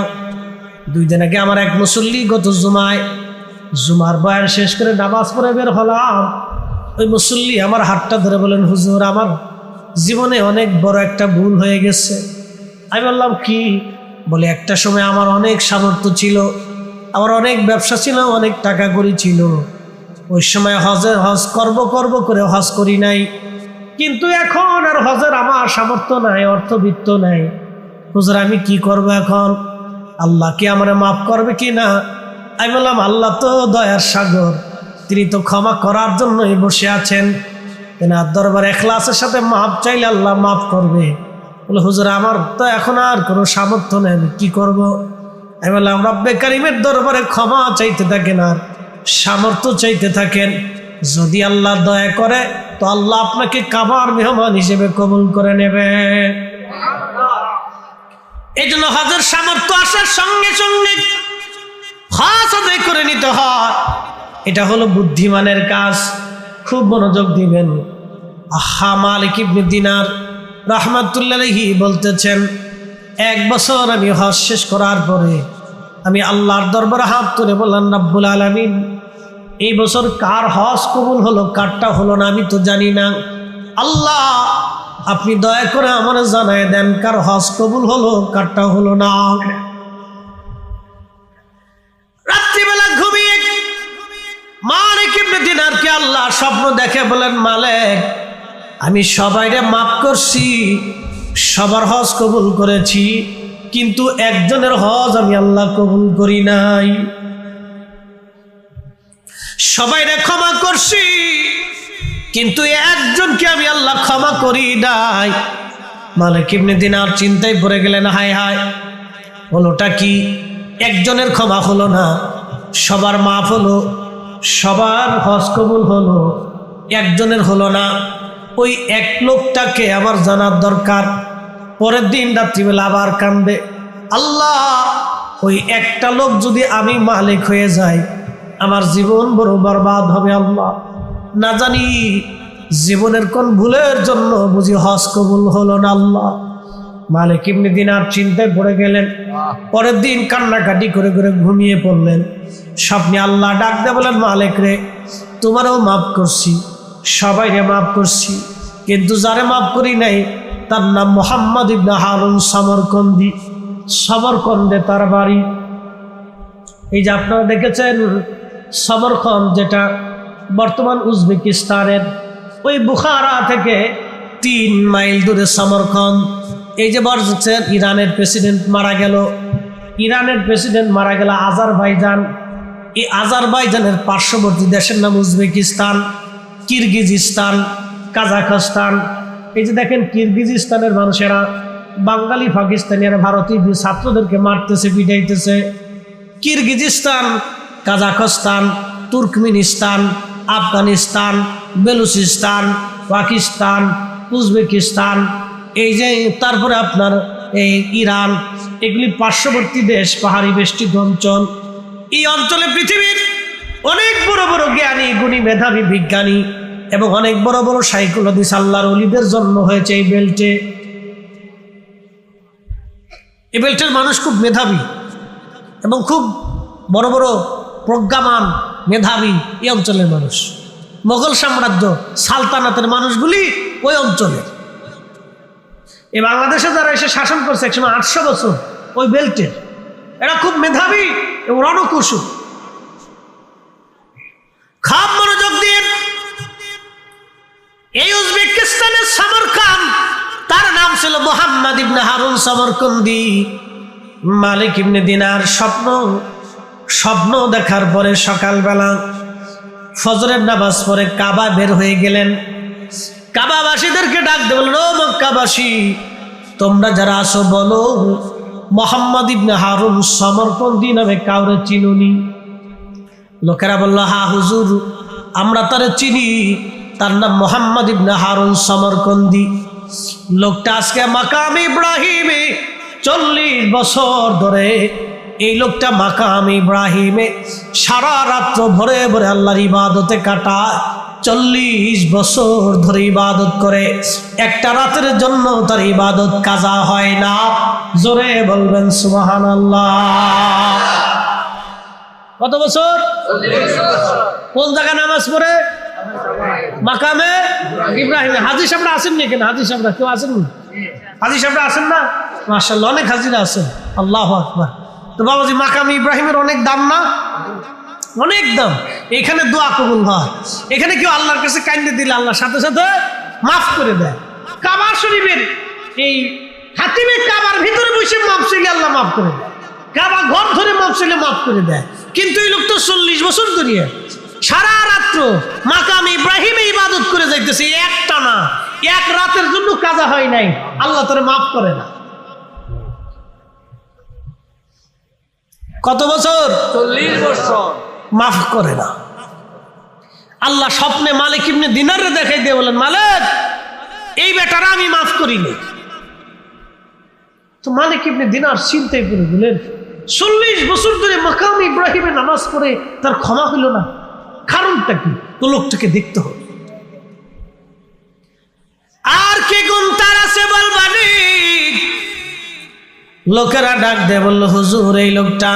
2 দিন আগে আমার এক মুসল্লি গত জুমার বয়ান শেষ করে নামাজ পড়ে বের হলাম। ওই মুসল্লি আমার হাতটা ধরে বলেন, হুজুর আমার জীবনে অনেক বড় একটা ভুল হয়ে গেছে। আমি বললাম কি? বলে একটা সময় আমার অনেক সামর্থ্য ছিল, আমার অনেক ব্যবসা ছিল, অনেক টাকা কড়ি ছিল। ওই সময় হজ করব করে হজ করি নাই, কিন্তু এখন আর হজের আমার সামর্থ্য নাই, অর্থবিত্ত নাই। হুজুর আমি কি করব এখন? আল্লাহ কি আমার মাফ করবে কি না? আমি বললাম আল্লাহ তো দয়ার সাগর, তিনি তো ক্ষমা করার জন্যই বসে আছেন। তেনার দরবারে ইখলাসের সাথে মাফ চাইলে আল্লাহ মাফ করবে। বলে হুজুর আমার তো এখন আর কোনো সামর্থ্য নেই, আমি কি করব? আমি বললাম রব্বে কারিমের দরবারে ক্ষমা চাইতে থাকেন আর সামর্থ্য চাইতে থাকেন। যদি আল্লাহ দয়া করে তো আল্লাহ আপনাকে কাবার মেহমান হিসেবে কবুল করে নেবে। এই জন্য হজের সামর্থ্য আসার সঙ্গে সঙ্গে হজ আদায় করে নিতে হয়। এটা হলো বুদ্ধিমানের কাজ। খুব মনোযোগ দিবেন। মালিক ইবনে দিনার রাহমাতুল্লাহ আলাইহি বলতেছেন, 1 বছর আমি হজ শেষ করার পরে আমি আল্লাহর দরবারে হাত তুলে বললাম, রব্বুল আলামিন এই বছর কার হজ কবুল হলো, কারটা হলো না আমি তো জানি না। আল্লাহ আপনি দয়া করে আমার জানায় দেন কার হজ কবুল হলো, কারটা হলো না। রাত্রিবেলা ঘুমিয়ে মালিক ইবনে দিনারকে আল্লাহ স্বপ্ন দেখে বলেন, মালিক আমি সবাইরে মাফ করছি, সবার হজ কবুল করেছি, কিন্তু একজনের হজ আমি আল্লাহ কবুল করি নাই। সবাইরে ক্ষমা করছি, কিন্তু একজনকে আমি আল্লাহ ক্ষমা করি নাই। মালিক ইবনে দিনার চিন্তায় পড়ে গেলেন, হায় হায় হলোটা কি? একজনের ক্ষমা হলো না, সবার মাফ হলো, সবার হজ কবুল হলো, একজনের হলো না। ওই এক লোকটাকে আমার জানার দরকার। পরের দিন রাত্রিবেলা আবার কান্দে, আল্লাহ ওই একটা লোক যদি আমি মালিক হয়ে যাই আমার জীবন বড় বরবাদ হবে। আল্লাহ না জানি জীবনের কোন ভুলের জন্য বুঝি হজ কবুল হলো না। আল্লাহ মালিক ইবনে দিনার চিন্তায় পড়ে গেলেন। পরের দিন কান্নাকাটি করে করে ঘুমিয়ে পড়লেন। স্বপ্নে আল্লাহ ডাক দিয়ে বলেন, মালিক রে তোমারও মাফ করছি, সবাইরে মাফ করছি, কিন্তু যারে মাফ করি নাই তার নাম মুহাম্মদ ইবনে হারুন সমরকন্দি। সমরকন্দে তার বাড়ি। এই যে আপনারা দেখেছেন সমরকন্দ, যেটা বর্তমান উজবেকিস্তানের, ওই বুখারা থেকে 3 মাইল দূরে সমরকন্দ। এই যে বলছেন ইরানের প্রেসিডেন্ট মারা গেল, ইরানের প্রেসিডেন্ট মারা গেল আজারবাইজান। এই আজারবাইজানের পার্শ্ববর্তী দেশের নাম উজবেকিস্তান, কিরগিজস্তান, কাজাখস্তান। এই যে দেখেন কিরগিজস্তানের মানুষেরা বাঙালি পাকিস্তানিরা ভারতীয় ছাত্রদেরকে মারতেছে, পিটাইতেছে। কিরগিজস্তান, কাজাখস্তান, তুর্কমেনিস্তান, আফগানিস্তান, বেলুচিস্তান, পাকিস্তান, উজবেকিস্তান, এই যে তারপরে আপনার এই ইরান, এগুলি পার্শ্ববর্তী দেশ, পাহাড়ি বেষ্টিত অঞ্চল। এই অঞ্চলে পৃথিবীর অনেক বড় বড় জ্ঞানী গুণী মেধাবী বিজ্ঞানী এবং অনেক বড় বড় সাইকোলজিস্ট আল্লাহর ওলিদের জন্ম হয়েছে এই বেল্টে। এই বেল্টের মানুষ খুব মেধাবী এবং খুব বড় বড় প্রজ্ঞামান মেধাবী এই অঞ্চলের মানুষ। মোগল সাম্রাজ্য সালতানাতের মানুষগুলি ওই অঞ্চলের। এই বাংলাদেশে যারা এসে শাসন করছে একসময় 800 বছর, ওই বেল্টের এরা খুব মেধাবী এবং রণকুশল। খাপ মনোযোগ দিয়ে এই উজবেকিস্তানের সমরকন্দ, তার নাম ছিল মুহাম্মদ ইবনে হারুন সমরকন্দি। মালিক ইবনে দিনার স্বপ্ন দেখার পরে সকালবেলা ফজরের নামাজ পড়ে কাবা বের হয়ে গেলেন। কাবাবাসীদেরকে ডাক দিয়ে বললেন, ও মক্কাবাসী তোমরা যারা আসো বলো মুহাম্মদ ইবনে হারুন সমরকন্দি নামে কাউরে চিনুনি? লোকেরা বলল, হ্যাঁ হুজুর আমরা তারে চিনি, তার নাম মুহাম্মদ ইবনে হারুন সমরকন্দি। লোকটা আজকে মাকাম ইব্রাহিমে 40 বছর ধরে এই লোকটা মাকাম ইব্রাহিমে সারা রাত্র ভরে ভরে আল্লাহর ইবাদতে কাটায়, 40 বছর ধরে ইবাদত করে, একটা রাতের জন্য তার ইবাদত কাজা হয় না। জোরে বলবেন সুবহানাল্লাহ। কত বছর? 40 বছর। কোন জায়গায় নামাজ পড়ে? মাকামে ইব্রাহিমে। হাজী সাহেবরা আছেন না কেন? হাজী সাহেবরা কেউ আছেন না? হাজী সাহেবরা আছেন না? মাশাআল্লাহ, অনেক হাজিরা আছেন। আল্লাহু আকবার। তো বাবাজি, মাকামে ইব্রাহিমের অনেক দাম না? অনেক দাম। এখানে দোয়া কবুল হয়। এখানে কেউ আল্লাহর কাছে কাইন্দে দিলে আল্লাহ সাথে সাথে মাফ করে দেয়। কাবা শরীফের এই হাতিমে কাবার ভিতরে বসে মাফ চাইলে আল্লাহ মাফ করে দেয়, কাবা ঘর ধরে মাফ চাইলে মাফ করে দেয়। কিন্তু এই লোক তো 40 বছর ধরে সারা রাত্র মাকাম ইব্রাহিমে ইবাদত করে যাইতেছে, একটা না, এক রাতের জন্য কাজা হয় নাই, আল্লাহ তারে মাফ করে না। কত বছর? 40 বছর। মাফ করে না। আল্লাহ স্বপ্নে মালিক ইবনে দিনারে দেখাই দিয়ে বলেন, মালিক, এই বেটারা আমি মাফ করিনি। তো মালিক ইবনে দিনার চিন্তাই করে বলেন, 40 বছর ধরে মাকাম ইব্রাহিমে নামাজ পড়ে তার ক্ষমা হইল না, কারণটা কি? তো লোকটাকে দেখতে হবে। আর কে গুণ তার আছে বলবানি? লোকেরা ডাক দেয়, বলল, হুজুর, এই লোকটা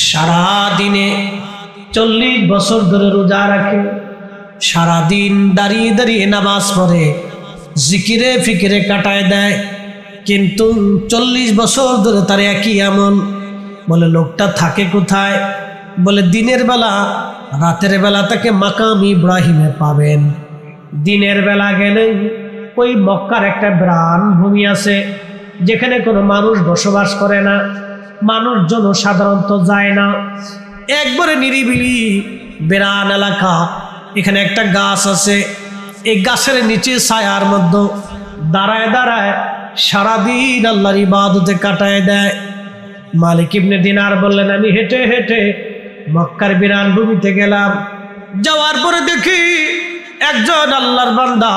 সারা দিনে 40 বছর ধরে রোজা রাখে, সারাদিন দাঁড়িয়ে দাঁড়িয়ে নামাজ পড়ে, জিকিরে ফিকিরে কাটায় দেয়, কিন্তু 40 বছর ধরে তার একই এমন। বলে, লোকটা থাকে কোথায়? বলে, দিনের বেলা, রাতের বেলা তাকে মাকাম ইব্রাহিমে পাবেন। দিনের বেলা গেলে ওই মক্কার একটা বিরান ভূমি আছে, যেখানে কোনো মানুষ বসবাস করে না, মানুষজন সাধারণত যায় না, একবারে নিরিবিলি বিরান এলাকা। এখানে একটা গাছ আছে, এই গাছের নিচে ছায়ার মধ্যে দাঁড়ায় দাঁড়ায় সারাদিন আল্লাহর ইবাদতে কাটায় দেয়। মালিক ইবনে দিনার বললেন, আমি হেঁটে হেঁটে মক্কার বিরান ভূমিতে গেলাম, যাওয়ার পরে দেখি একজন আল্লাহর বান্দা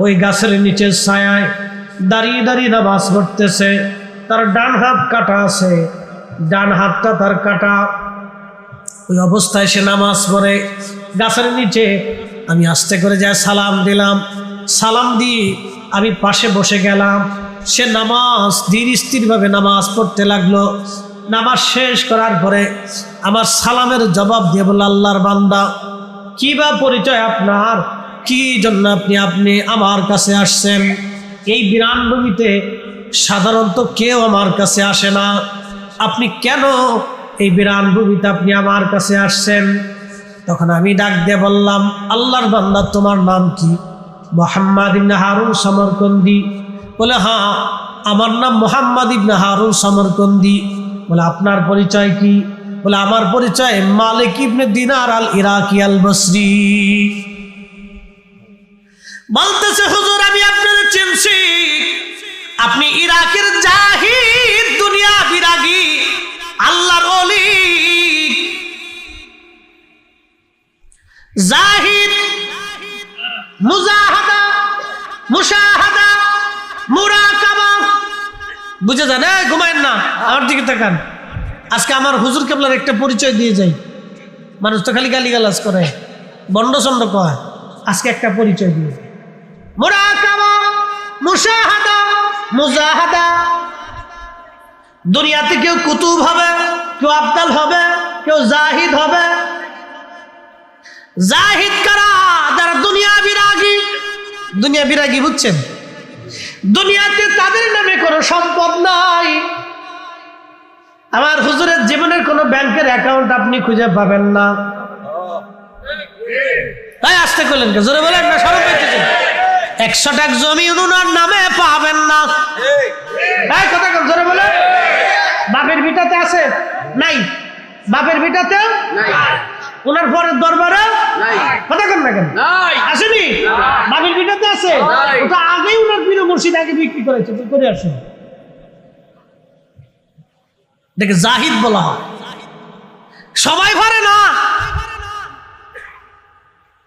ওই গাছের নিচে ছায়ায় দাঁড়িয়ে দাঁড়িয়ে নামাজ পড়তেছে। তার ডান হাত কাটা আছে, ডান হাতটা তার কাটা। ওই অবস্থায় সে নামাজ পড়ে গাছের নিচে। আমি আস্তে করে যাই সালাম দিলাম, সালাম দিয়ে আমি পাশে বসে গেলাম। সে নামাজ ধীর স্থিরভাবে নামাজ পড়তে লাগলো। নামাজ শেষ করার পরে আমার সালামের জবাব দিয়ে বলল, আল্লাহর বান্দা, কি বা পরিচয় আপনার? কি জন্য আপনি আমার কাছে আসছেন? এই বিরান ভূমিতে সাধারণত কেউ আমার কাছে আসে না, আপনি কেন এই বিরান ভূমিতে আপনি আমার কাছে আসছেন? তখন আমি ডাক দিয়ে বললাম, আল্লাহর বান্দা, তোমার নাম কি? মুহাম্মদ ইবনে হারুন সমরকন্দি। বলে, হ্যাঁ, আমার নাম মুহাম্মদ ইবনে হারুন সমরকন্দি। বলে, আপনার পরিচয় কি? বলে, আমার পরিচয় মালিক ইবনে দিনার আল ইরাকি আল বসরি। বলতেছে, হুজুর, আমি আপনাদের চিনছি, আপনি ইরাকের জাহিদ, দুনিয়া বিরাগী আল্লাহর ওলি। জাহিদ, মুজাহাদা, মুশাহাদা, মুরাকাবা, বুঝে যান? ঘুমায়েন না, আমার দিকে তাকান। আজকে আমার হুজুর কেবলার একটা পরিচয় দিয়ে যাই। মানুষ তো খালি গালিগালাজ করে, বন্ড চন্ড কয়। আজকে একটা পরিচয় দিয়ে, মুরাকাবা, মুশাহাদা, মুজাহাদা। দুনিয়াতে কেউ কুতুব হবে, কেউ আবদাল হবে, কেউ জাহিদ হবে। জাহিদ কারা? যারা দুনিয়া বিরাগী। দুনিয়া বিরাগী বুঝছেন? দুনিয়াতে তাদের নামে কোনো সম্পদ নাই। আমার হুজুরের জীবনের কোনো ব্যাংকের অ্যাকাউন্ট আপনি খুঁজে পাবেন না। তাই আসতে করলেন, জোরে বলেন না, সরব পাইতেছেন। 100 টাকা জমি উনার নামে পাবেন না। কথা জোরে বলে। বাপের ভিটাতে আছে? নাই। বাপের ভিটাতে নাই। ওনার পরের দরবারে নাই। কথা কন না কেন? আসেনি? বাপের ভিটাতে আছে? ওটা আগেই ওনার পীর মুর্শিদ আগে বিক্রি করেছে, তো করে আসুন। দেখে জাহিদ বলা হয়। সবাই পারে না।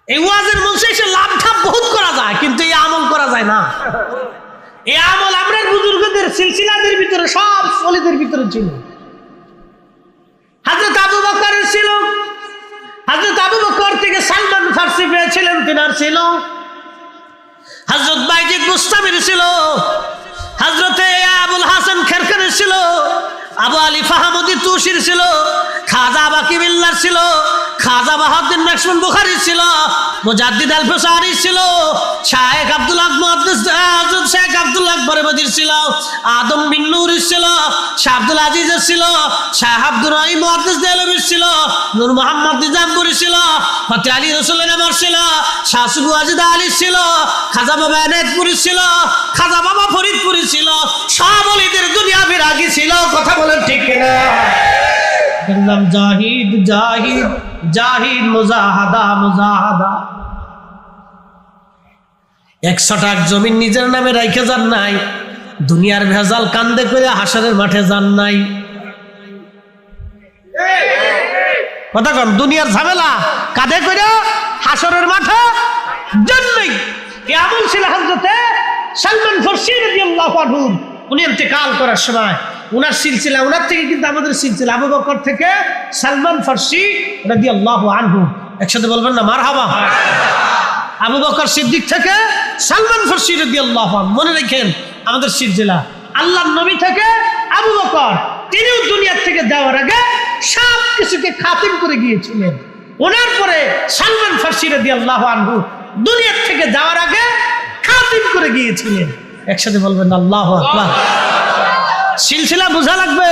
এই ওয়াজের মঞ্চে এসে লাভ ঠাপ বহুত করা যায়, কিন্তু এই আমল করা যায় না। এই আমল আমরা বুজুর্গদের সিলসিলাদের ভিতরে, সব ওলিদের ভিতরে ছিল। হযরত আবু বকরের ছিল, হযরত আবু বকর থেকে সালমান ফারসি পেয়েছিলেন তিনার ছিল, হযরত বাইজিদ বুস্তামির ছিল, হযরতে আবুল হাসান খেরখানের ছিল, আবু আলী ফাহামুদ্দিন তুসির ছিল, খাজা বাকি বিল্লার ছিল, খাজা বাহাউদ্দিন নাকশবন্দ বুখারীর ছিল, মুজাদ্দিদ আল ফুসারি ছিল, শায়েখ আব্দুল হক মুহাদ্দিস হযরত শেখ আব্দুল আকবর বদির ছিল, আদম বিন নূরের ছিল, শাহ আব্দুল আজিজের ছিল, শাহ আব্দুর রহিম মুহাদ্দিস দেহলভির ছিল, নূর মোহাম্মদ নিজামপুরী ছিল, ফতে আলী রসুলের নামার ছিল, শাহ সুবু আজিদ আলী ছিল, খাজা বাবা এনায়েতপুরী ছিল, খাজা বাবা ফরিদপুরী ছিল, সব ওলিদের দুনিয়া বিরাগী ছিল। কথা বলেন ঠিক কিনা? বললাম জাহিদ জাহিদ জাহিদ, মুজাহাদা মুজাহাদা। 100 টাক জমিন নিজের নামে রাইখে যান নাই, দুনিয়ার ভেজাল কান্দে করে হাসরের মাঠে যান নাই। কথা কন, দুনিয়ার ঝামেলা কাঁধে করে হাসরের মাঠে যান নাই। এমন ছিল হযরতে সালমান ফারসি রাদিয়াল্লাহু আনহু। উনি ইন্তেকাল করার সময় উনার সিলসিলা, উনার থেকে কিন্তু আমাদের সিলসিলা, আবু বকর থেকে সালমান ফারসি রাদিয়াল্লাহু আনহু। একসাথে বলবেন না মারহাবা? আবু বকর সিদ্দিক থেকে সালমান ফারসি রাদিয়াল্লাহু আনহু। মনে রাখেন আমাদের সিলসিলা। আল্লাহর নবী থেকে আবু বকর, তিনিও দুনিয়া থেকে যাওয়ার আগে সব কিছুকে খাতিম করে গিয়েছিলেন। ওনার পরে সালমান ফারসি রাদিয়াল্লাহু আনহু দুনিয়া থেকে যাওয়ার আগে খাতিম করে গিয়েছিলেন। একসাথে বলবেন আল্লাহু আকবার। সিলসিলা বোঝা লাগবে।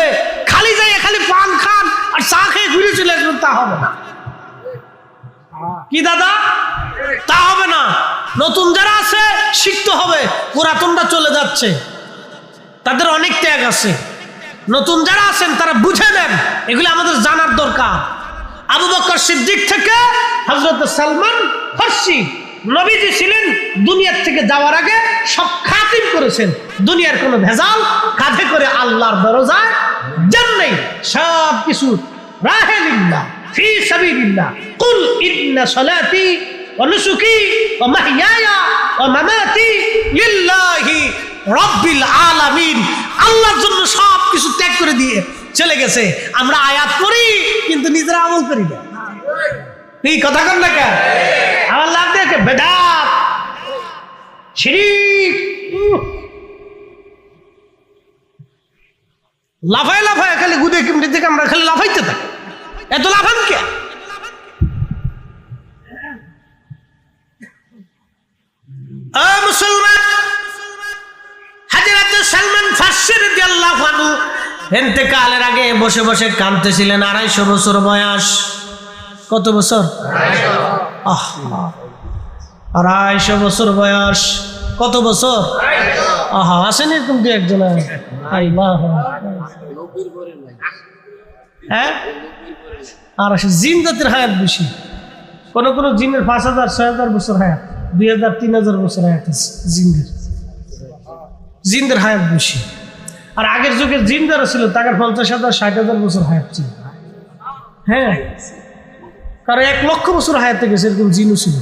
খালি যাই খালি পান খান আর চা খেয়ে ঘুরে চলে আসবেন, তা হবে না। কি দাদা? তা হবে না। নতুন যারা আছে শিখতে হবে, পুরাতনরা চলে যাচ্ছে, তাদের অনেক ত্যাগ আছে। নতুন যারা আছেন তারা বুঝে নেন, এগুলো আমাদের জানার দরকার। আবু বকর সিদ্দিক থেকে হযরত সালমান ফারসি, নবীজি ছিলেন দুনিয়ার থেকে যাওয়ার আগে সব খাতিম করেছেন। দুনিয়ার কোনো ভেজাল কাঁধে করে আল্লাহর দরজায় যান নাই। সব কিছু রাহে লিল্লাহ ফি সাবিলিল্লাহ। কুল ইন্না সালাতি ওয়া নুসুকি ওয়া মাহইয়ায়া ওয়া মামাতি লিল্লাহি রাব্বিল আলামিন। আল্লাহর জন্য সব কিছু ত্যাগ করে দিয়ে চলে গেছে। আমরা আয়াত পড়ি কিন্তু নিজেরা আমল করি না। এই কথা কন না কেন? আমার লাভ দেখে বেদাত শিরিক, লাফায় লাফায় খালি গুদে কিমটি থেকে আমরা খালি লাফাইতে থাকি। এত লাফান কে? মুসলমান, হযরত সালমান ফারসি রাদিয়াল্লাহু আনহু ইন্তেকালের আগে বসে বসে কাঁদতেছিলেন। 250 বছর বয়স। কত বছর? 250 বছর বয়স। কত বছর? আসেন এরকম দু একজন। হ্যাঁ, আর আসে জিন জাতির হায়াত বেশি। কোন কোন জিনের 5000 6000 বছর হায়াত, 2000 3000 বছর হায়াত আছে জিনদের। জিনদের হায়াত বেশি। আর আগের যুগের জিন যারা ছিল তাদের 50,000 60,000 বছর হায়াত ছিল। হ্যাঁ, কারণ 1 লক্ষ বছর হায়াতে গেছে, এরকম জিনও ছিল।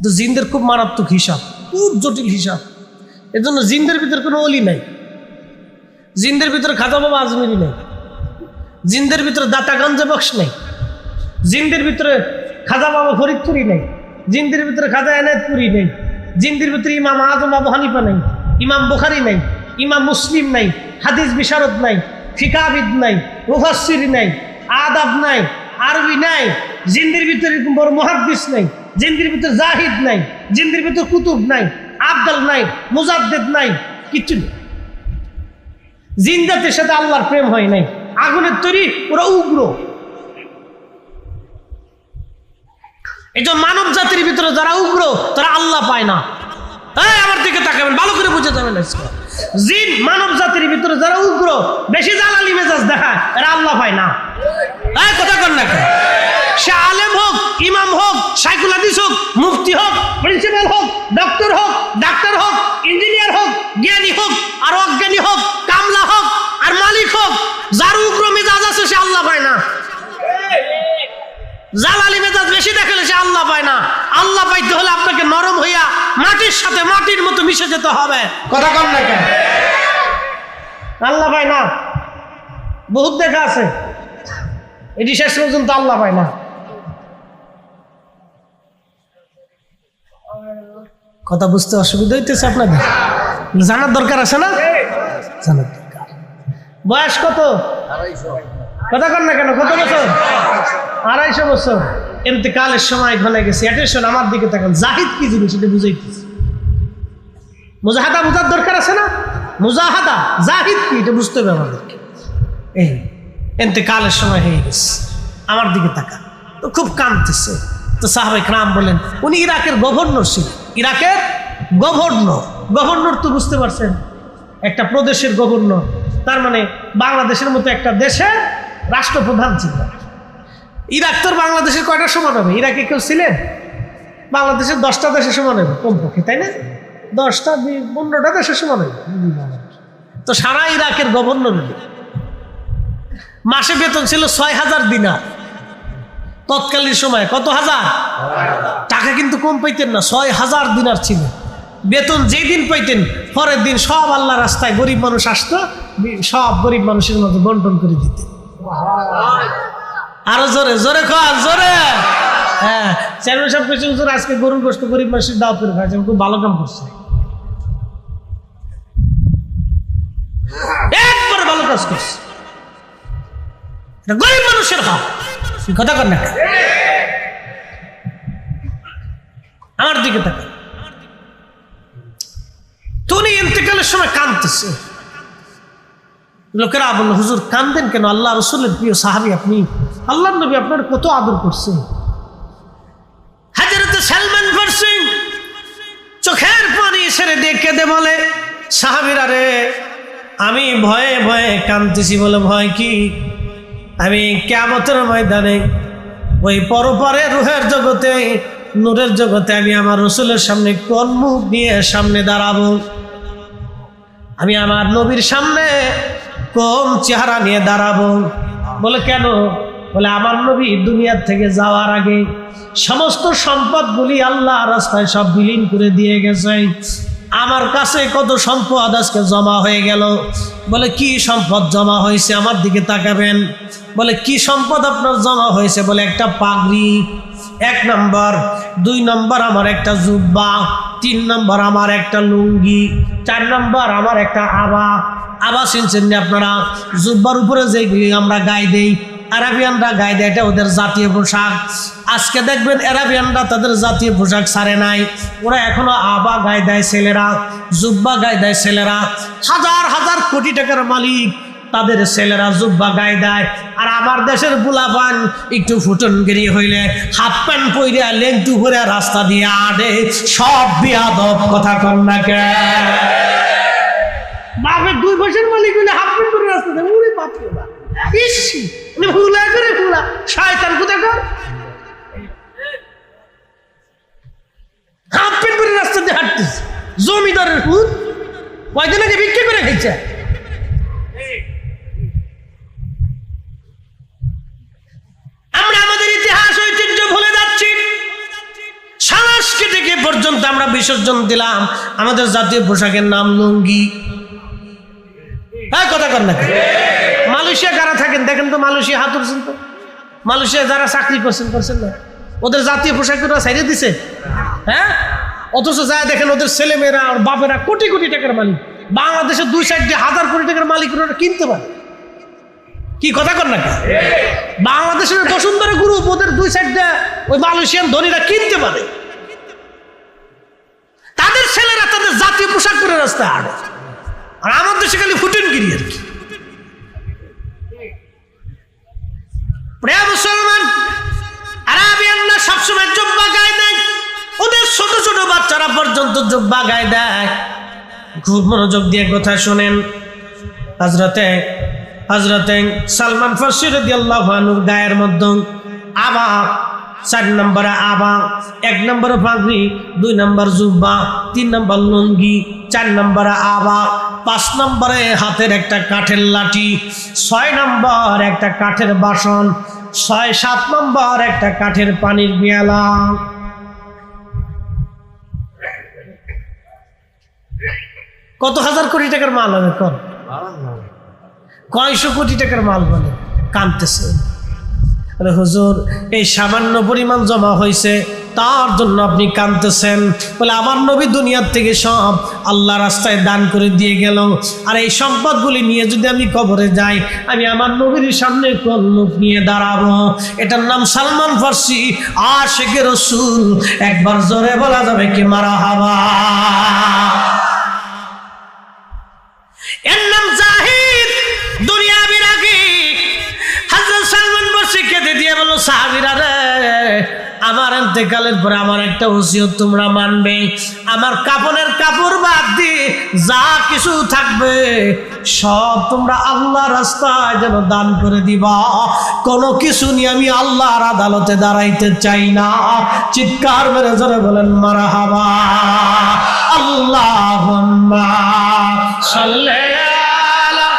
তো জিনদের খুব মারাত্মক হিসাব, খুব জটিল হিসাব। এর জন্য জিনদের ভিতরে কোনো অলি নাই, জিনদের ভিতরে খাজা বাবা আজমিরি নাই, জিনদের ভিতরে দাতাগঞ্জে বক্স নাই, জিনদের ভিতরে খাজা বাবা ফরিদপুরি নাই, জিনদের ভিতরে খাজা এনায়েতপুরি নেই, জিনদের ভিতরে ইমাম আজম আবু হানিফা নাই, ইমাম বুখারী নাই, ইমাম মুসলিম নাই, হাদিস বিশারদ নাই, ফিকাহবিদ নাই, মুফাসসির নাই, আদাব নাই, আরবি নাই। জিনদের ভিতরে বড় মুহাদ্দিস নাই, জিনদের ভিতরে জাহিদ নাই, জিনদের ভিতরে কুতুব নাই, আবদাল নাই, মুজাদ্দিদ নাই, কিচ্ছু নেই। জিন জাতির সাথে আল্লাহর প্রেম হয় নাই। আগুনের তৈরি, ওরা উগ্র। এই যে মানব জাতির ভিতরে যারা উগ্র তারা আল্লাহ পায় না। আমার দিকে তাকাবেন, ভালো করে বুঝে যাবেন। জিন মানব জাতির ভিতরে যারা উগ্র, বেশি জালালি মেজাজ দেখায়, এরা আল্লাহ পায় না। কথা কন না কেন? সে আলেম হোক, ইমাম হোক, শাইখুল হাদিস হোক, মুফতি হোক, প্রিন্সিপাল হোক, ডক্টর হোক, ডাক্তার হোক, ইঞ্জিনিয়ার হোক, জ্ঞানী হোক আর অজ্ঞানী হোক, কামলা হোক আর মালিক হোক, যার উগ্র মেজাজ আছে সে আল্লাহ পায় না। জালালি মেজাজ বেশি দেখালে সে আল্লাহ পায় না। আল্লাহ পাইতে হলে আপনাকে নরম হইয়া মাটির সাথে মাটির মতো মিশে যেতে হবে। কথা কম না কেন? আল্লাহ পায় না। বহুত দেখা আছে, এটি শেষ পর্যন্ত আল্লাহ পায় না। কথা বুঝতে অসুবিধা হইতেছে আপনাদের? জানার দরকার আছে না? জানার দরকার। বয়স কত? কথা কন না কেন? কত বছর? 250 বছর। ইন্তেকালের সময় ঘনে গেছে। অ্যাটেনশন, আমার দিকে তাকান। জাহিদ কি জিনিস এটা বুঝাইতেছে। মুজাহাদা বুঝার দরকার আছে না? মুজাহাদা, জাহিদ কি এটা বুঝতে হবে আমাদেরকে। এই ইন্তেকালের সময় হয়ে গেছে, আমার দিকে তাকান। তো খুব কাঁদতেছে। তো সাহাবায়ে কেরাম বলেন, উনি ইরাকের গভর্নর ছিলেন। ইরাকের গভর্নর। গভর্নর তো বুঝতে পারছেন, একটা প্রদেশের গভর্নর, তার মানে বাংলাদেশের মতো একটা দেশের রাষ্ট্রপ্রধান ছিল। ইরাক তো বাংলাদেশের কয়টা সমান হবে? ইরাকে কেউ ছিলেন? বাংলাদেশের 10টা দেশের সমান হবে কমপক্ষে, তাই না? 10টা 15টা দেশের সমান হবে। তো সারা ইরাকের গভর্নর, মাসে বেতন ছিল 6000 দিনার। তৎকালীন সময় কত হাজার টাকা, কিন্তু কম পাইতেন না। 6000 দিনার ছিল বেতন। যেই দিন পাইতেন পরের দিন সব আল্লাহ রাস্তায় গরিব মানুষ আসতো, সব গরিব মানুষের মধ্যে বন্টন করে দিতেন। আরো জোরে জোরে কর, জোরে। হ্যাঁ, চেয়ারম্যান সাহেব কিছু হুজুর আজকে গরুর গোশত গরিব মানুষের দাওয়াত করে খাওয়াচ্ছে, খুব ভালো কাম করছে, একবারে ভালো কাজ করছে। গরিব মানুষের হক, কথা কর না। আমার দিকে তাকা। তুমি ইন্তেকালের সময় কাঁদতেছে। লোকেরা বলল, হুজুর কাঁদেন কেন? আল্লাহ রসুলের প্রিয় সাহাবী আপনি, আল্লাহর নবী আপনার কত আদর করছে। হযরত সালমান ফারসি চোখের পানি ছেড়ে দিয়ে কেঁদে বলে, সাহাবীরা রে, আমি ভয়ে ভয়ে কাঁদতেছি। বলে, ভয় কি? আমি কিয়ামতের ময়দানে ওই পরপারে রূহের জগতে, নূরের জগতে আমি আমার রসুলের সামনে কোন মুখ নিয়ে সামনে দাঁড়াবো? আমি আমার নবীর সামনে কোন চেহারা নিয়ে দাঁড়াবো? বলে, কেন? বলে, আমার নবী দুনিয়ার থেকে যাওয়ার আগে সমস্ত সম্পদগুলি আল্লাহ রাস্তায় সব বিলীন করে দিয়ে গেছে। আমার কাছে কত সম্পদ আজকে জমা হয়ে গেল। বলে, কি সম্পদ জমা হয়েছে? আমার দিকে তাকাবেন। বলে, কি সম্পদ আপনার জমা হয়েছে? বলে, একটা পাগড়ি 1 নম্বর, 2 নম্বর আমার একটা জুব্বা, 3 নম্বর আমার একটা লুঙ্গি, 4 নম্বর আমার একটা আবা। আবা শুনছেন না আপনারা? জুব্বার উপরে যেগুলি আমরা গায়ে দেই, আরাবিয়ানরা গায়ে দেয়, এটা ওদের জাতীয় পোশাক। আজকে দেখবেন আরাবিয়ানরা তাদের জাতীয় পোশাক ছাড়ে নাই, ওরা এখনো আবা গায়ে দেয় ছেলেরা, জুব্বা গায়ে দেয় ছেলেরা। হাজার হাজার কোটি টাকার মালিক তাদের ছেলেরা জুব্বা গায়ে দেয়। আর আমার দেশের বুলাবান একটু ফুটনগিরি হইলে হাফ প্যান্ট পরে লেংটু করে রাস্তা দিয়ে আড়ে। সব বিয়াদব, কথা কন না কে? বাপের 2 পয়সার মালিক হইলে হাফ প্যান্ট পরে রাস্তা দেয়, উড়ে বাপরে বাপ, ইসি ভুলা করে ভুলা শয়তান কোথাকার। হাফ প্যান্ট পরে রাস্তা দিয়ে হাঁটতেছে, জমিদারের হুদ কয়দিন আগে বিক্রি করে খাইছে। আমরা আমাদের ইতিহাস ঐতিহ্য ভুলে যাচ্ছি। সংস্কৃতিকে পর্যন্ত আমরা বিসর্জন দিলাম। আমাদের জাতীয় পোশাকের নাম লুঙ্গি। হ্যাঁ, কথা কর না? মালয়েশিয়া কারা থাকেন দেখেন তো? মালয়েশিয়া হাত উঠছেন তো? মালয়েশিয়া যারা চাকরি করছেন না, ওদের জাতীয় পোশাক ওরা ছাইড়ে দিছে। হ্যাঁ, অথচ যায় দেখেন ওদের ছেলেমেয়েরা আর বাপেরা কোটি কোটি টাকার মালিক। বাংলাদেশের 2 সাইডে 1000 কোটি টাকার মালিক ওরা কিনতে পারে। কি কথা কর না? বাংলাদেশের বসুন্ধরা গ্রুপ ওদের 2 সাইডে ওই মালয়েশিয়ান ধনীরা কিনতে পারে। তাদের ছেলেরা তাদের জাতীয় পোশাক পরে রাস্তায় হাঁটে, আর আমার দেশে খালি ফুটেনগিরি আর কি। প্রিয় মুসলমান, আরাবিয়ানরা সবসময় জুব্বা গায়ে দেয়, ওদের ছোট ছোট বাচ্চারা পর্যন্ত জুব্বা গায়ে দেয়। খুব মনোযোগ দিয়ে কথা শোনেন। হযরতে সালমান ফারসি রাদিয়াল্লাহু আনহুর গায়ের মধ্যে আবা, 4 নম্বরে আবা, 1 নম্বরে পাগড়ি, 2 নম্বর জুব্বা, 3 নম্বর লুঙ্গি, 4 নম্বরে আবা, 5 নম্বরে হাতের একটা কাঠের লাঠি, 6 নম্বর একটা কাঠের বাসন, 6-7 নম্বর একটা কাঠের পানির পেয়ালা। কত হাজার কোটি টাকার মাল হবে? কর কয়শো কোটি টাকার মাল বলে, কাঁদতেছে। হুজুর এই সামান্য পরিমাণ জমা হয়েছে তার জন্য আপনি কাঁদতেছেন? বলে আমার নবী দুনিয়ার থেকে সব আল্লাহ রাস্তায় দান করে দিয়ে গেল, আর এই সম্পদগুলি নিয়ে যদি আমি কবরে যাই, আমি আমার নবীর সামনে কোন মুখ নিয়ে দাঁড়াবো? এটার নাম সালমান ফার্সি, আশিকে রাসূল। একবার জোরে বলা যাবে কি মারহাবা? এর নাম জাহিদ, দুনিয়া বিরাগী। হযরত সালমান ফার্সি কেঁদে দিয়ে বলল, সাহাবীরা রে, আমার ইন্তেকালের পরে আমার একটা ওসিয়ত তোমরা মানবে। আমার কাফনের কাপড় বাদ দিয়ে যা কিছু থাকবে সব তোমরা আল্লাহ রাস্তায় যেন দান করে দিবা। কোনো কিছু নিয়ে আমি আল্লাহর আদালতে দাঁড়াইতে চাই না। চিৎকার মেরে জোরে বলেন মারহাবা। আল্লাহুম্মা সাল্লি আলা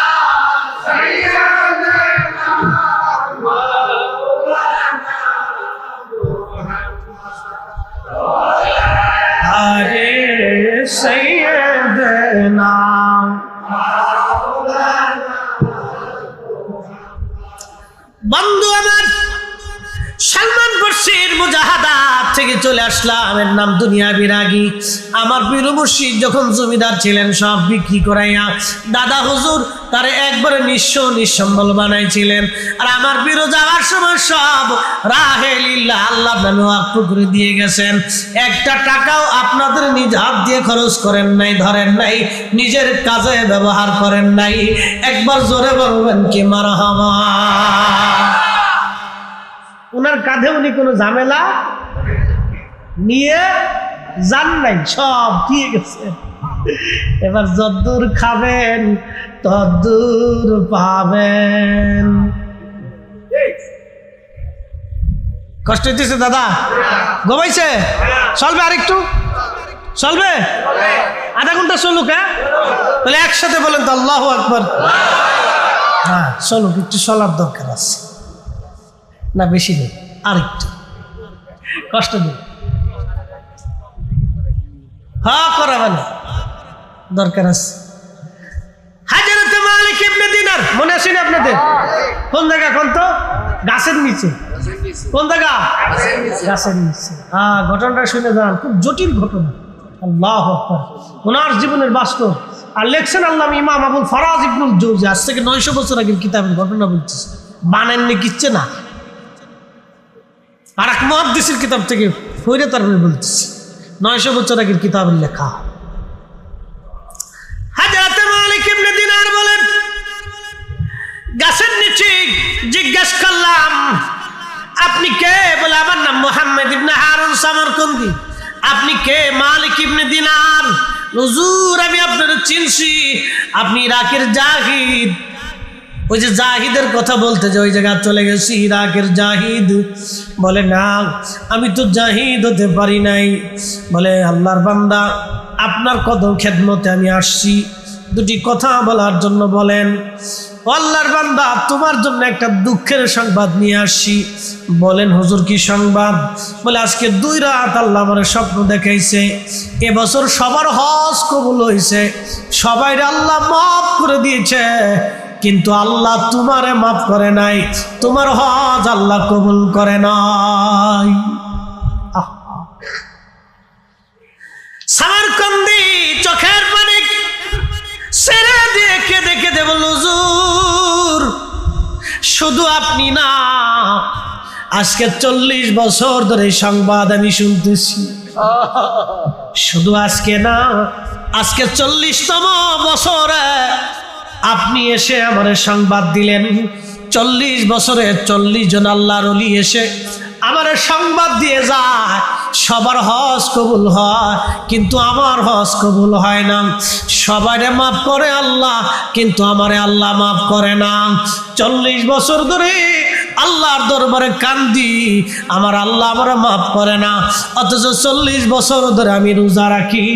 আরে সাইয়্যিদনা। বন্ধু আমার, সালমান ফার্সির মুজাহাদাত থেকে চলে আসলাম। এর নাম দুনিয়া বিরাগী। আমার পীর মুর্শিদ যখন জমিদার ছিলেন সব বিক্রি করাইয়া দাদা হুজুর তারে একবারে নিঃসম্বল বানাইছিলেন। আর আমার পীর যাওয়ার সময় সব রাহে লিল্লাহ আল্লাহ নামে ওয়াকফ করে দিয়ে গেছেন। একটা টাকাও আপনাদের নিজ হাত দিয়ে খরচ করেন নাই, ধরেন নাই, নিজের কাজে ব্যবহার করেন নাই। একবার জোরে বলবেন কি মারহাবা। ওনার কাঁধে উনি কোনো ঝামেলা নিয়ে যান নাই, সব দিয়ে গেছে। এবার যদ্দূর খাবেন তদ্দূর পাবেন। কষ্ট হইতেছে দাদা? ঘুমাইছে? চলবে আরেকটু? চলবে? আধা ঘন্টা চলুক। হ্যাঁ, তাহলে একসাথে বলেন তো আল্লাহু আকবার। হ্যাঁ চলুক, একটু চলার দরকার আছে। না বেশি নেই, আরেকটু কষ্ট নেই। হ্যাঁ করাবে না, দরকার আছে। হযরত মালিক ইবনে দিনার মনে আছে না আপনাদের? কোন জায়গা? কোন তো গাছের নিচে। কোন জায়গা? গাছের নিচে। হ্যাঁ, ঘটনাটা শুনে যান, খুব জটিল ঘটনা। আল্লাহু আকবার। ওনার জীবনের বাস্তব। আর লেখছেন আল্লামা ইমাম আবুল ফারাজ ইবনুল জৌজি। আজ থেকে 900 বছর আগের কিতাবের ঘটনা বলতেছে, বানাননি কিচ্ছে না। আর এক মুহাদ্দিসের কিতাব থেকে ফইরে তারপরে বলতেছি, 900 বছর আগের কিতাবের লেখা। হযরত মালিক ইবনে দিনার বলেন, গাছের নিচে জিজ্ঞাসা করলাম, আপনি কে? বলে আমার নাম মুহাম্মদ ইবনে হারুন সামরকন্দি। আপনি কে? মালিক ইবনে দিনার। হুজুর আমি আপনার চিনছি, আপনি ইরাকের জাহিদ। ওই যে জাহিদের কথা বলতে যে ওই জায়গায় চলে গেছি, ইরাকের জাহিদ। বলে না, আমি তো জাহিদ হতে পারি নাই। বলে আল্লাহর বান্দা, আপনার কদম খেদমতে আমি আসছি, দুটি কথা বলার জন্য বলেন। আল্লাহর বান্দা, তোমার জন্য একটা দুঃখের সংবাদ নিয়ে আসছি। বলেন হুজুর কি সংবাদ? বলে আজকে 2 রাত আল্লাহ আমার স্বপ্ন দেখাইছে, এবছর সবার হজ কবুল হয়েছে, সবাই আল্লাহ মাফ করে দিয়েছে, কিন্তু আল্লাহ তোমারে মাফ করে নাই, তোমার হজ আল্লাহ কবুল করে নাই। সামরকন্দি চোখের পানি ছেড়ে দিয়ে কেঁদে কেঁদে বলল, হুজুর শুধু আপনি না, আজকে 40 বছর ধরে সংবাদ আমি শুনতেছি। শুধু আজকে না, আজকে 40তম বছরে আপনি এসে আমার সংবাদ দিলেন। 40 বছরে 40 জন আল্লাহর ওলি এসে আমার সংবাদ দিয়ে যায়, সবার হজ কবুল হয়, কিন্তু আমার হজ কবুল হয় না। সবাইরে মাফ করে আল্লাহ, কিন্তু আমারে আল্লাহ মাফ করে না। 40 বছর ধরে আল্লাহর দরবারে কান্দি, আমার আল্লাহ আমারে মাফ করে না। অথচ 40 বছর ধরে আমি রোজা রাখি,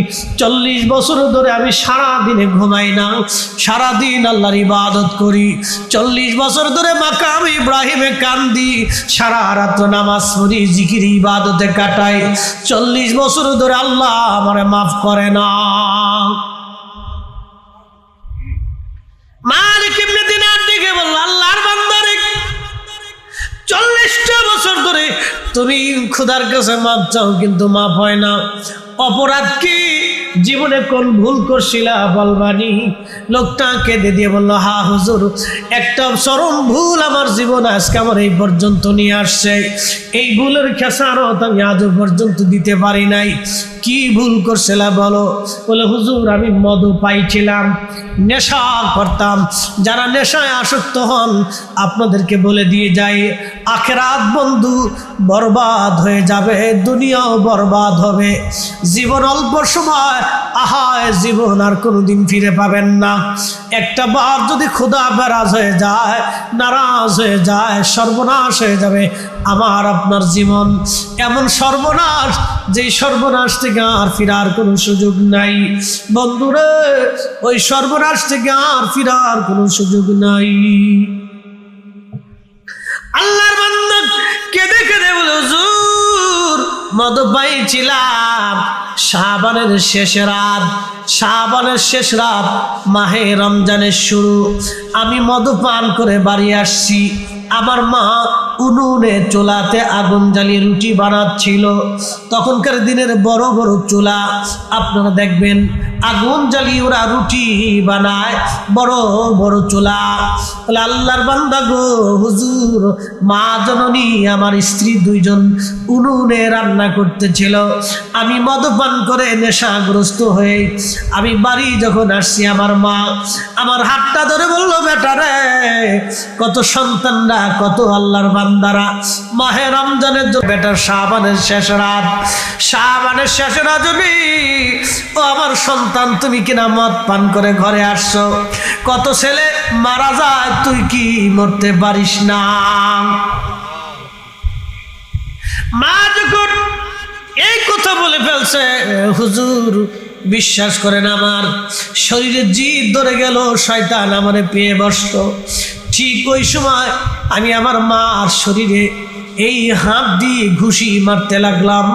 40 বছর ধরে আমি সারা দিনে ঘুমাই না, সারা দিন আল্লাহর ইবাদত করি, 40 বছর ধরে মাকাম ইব্রাহিমে কান্দি, সারা রাত নামাজ পড়ি, জিকির ইবাদতে কাটাই, 40 বছর ধরে আল্লাহ আমারে মাফ করে না। মালিক ইবনে দিনার খোদার কাছে মাপ চাও কিন্তু মাপ হয় না। অপরাধ কি? জীবনে কোন ভুল করছিলা বলবানি? লোকটা কেঁদে দিয়ে বলল, হা হুজুর, একটা চরম ভুল আমার জীবনে আজকে আমার এই পর্যন্ত নিয়ে আসছে। এই ভুলের খেসারত আমি আজও পর্যন্ত দিতে পারি নাই। কি ভুল করছিলা বলো? বলে, হুজুর আমি মধু পাইছিলাম, নেশা করতাম। যারা নেশায় আসক্ত হন আপনাদেরকে বলে দিয়ে যায়, আখেরাত বন্ধু বরবাদ হয়ে যাবে, দুনিয়াও বরবাদ হবে। জীবন অল্প সময়, আহায় জীবন আর কোনোদিন ফিরে পাবেন না। একটা বার যদি খোদা বেরাজ হয়ে যায়, নারাজ হয়ে যায়, সর্বনাশ হয়ে যাবে আমার আপনার জীবন। এমন সর্বনাশ, যেই সর্বনাশ থেকে আর ফিরার কোনো সুযোগ নাই। বন্ধুরে, ওই সর্বনাশ থেকে আর ফিরার কোনো সুযোগ নাই। আল্লাহর বান্দা কেঁদে কেঁদে বলে, হুজুর মদ পাইছিলাম শাবানের শেষ রাত, শাবানের শেষ রাত, মাহে রমজানের শুরু। আমি মদ পান করে বাড়ি আসছি। আমার মা উনুনে চুলাতে আগুন জ্বালিয়ে রুটি বানাচ্ছিল। তখনকার দিনের বড় বড় চুলা, আপনারা দেখবেন আগুন জ্বালিয়ে ওরা রুটি বানায়, বড় বড় চুলা। বলে, আল্লাহর বান্দা গো হুজুর, মা জননী আমার স্ত্রী দুইজন উনুনে রান্না করতেছিল। আমি মদপান করে নেশাগ্রস্ত হয়ে আমি বাড়ি যখন আসছি, আমার মা আমার হাতটা ধরে বললো, বেটা রে, কত সন্তানরা, কত আল্লাহর বান্দারা মাহে রমজানের জন্য, বেটা শাবানের শেষ রাত, শাবানের শেষ রজনী, ও আমার সন্তান, তুমি কিনা মদ পান করে ঘরে আসছো। কত ছেলে মারা যায়, তুই কি মরতে পারিস না? মা যখন এই কথা বলে ফেলছে, হুজুর বিশ্বাস করেন, আমার শরীরে জিদ ধরে গেল, শয়তান আমারে পেয়ে বসলো। ঠিক ওই সময় আমি আমার মার শরীরে এই হাত দিয়ে ঘুষি মারতে লাগলাম,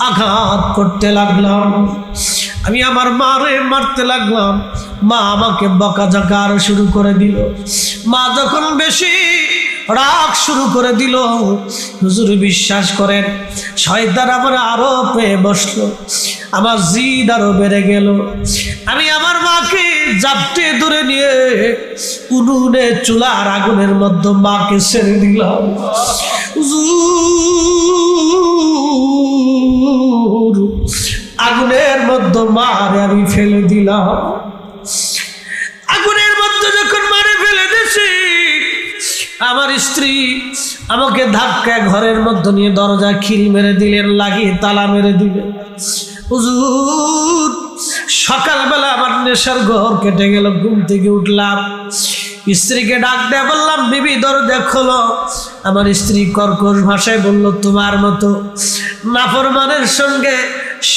আঘাত করতে লাগলাম। আমি আমার মারে মারতে লাগলাম। মা আমাকে বকাঝকা আরো শুরু করে দিল। মা যখন বেশি রাগ শুরু করে দিল, হুজুর বিশ্বাস করেন, শয়তান আমার আরো পেয়ে বসলো, আমার জিদ আরো বেড়ে গেল। আমি আমার মাকে জাপটে ধরে নিয়ে উনুনে চুলার আগুনের মধ্যে মাকে ছেড়ে দিলাম। হুজুর, আগুনের মধ্যে মারে আমি ফেলে দিলাম। আগুনের মধ্যে যখন মারে ফেলে দিছি, আমার স্ত্রী আমাকে ধাক্কা ঘরের মধ্যে নিয়ে দরজা খিল মেরে দিলেন, লাগিয়ে তালা মেরে দিলেন। হুজুর, সকালবেলা আমার নেশার ঘর কেটে গেল। ঘুম থেকে উঠলাম, স্ত্রীকে ডাক দেয়া বললাম, বিবি দরজা খোলো। আমার স্ত্রী কর্কশ ভাষায় বলল, তোমার মতো নাফরমানের সঙ্গে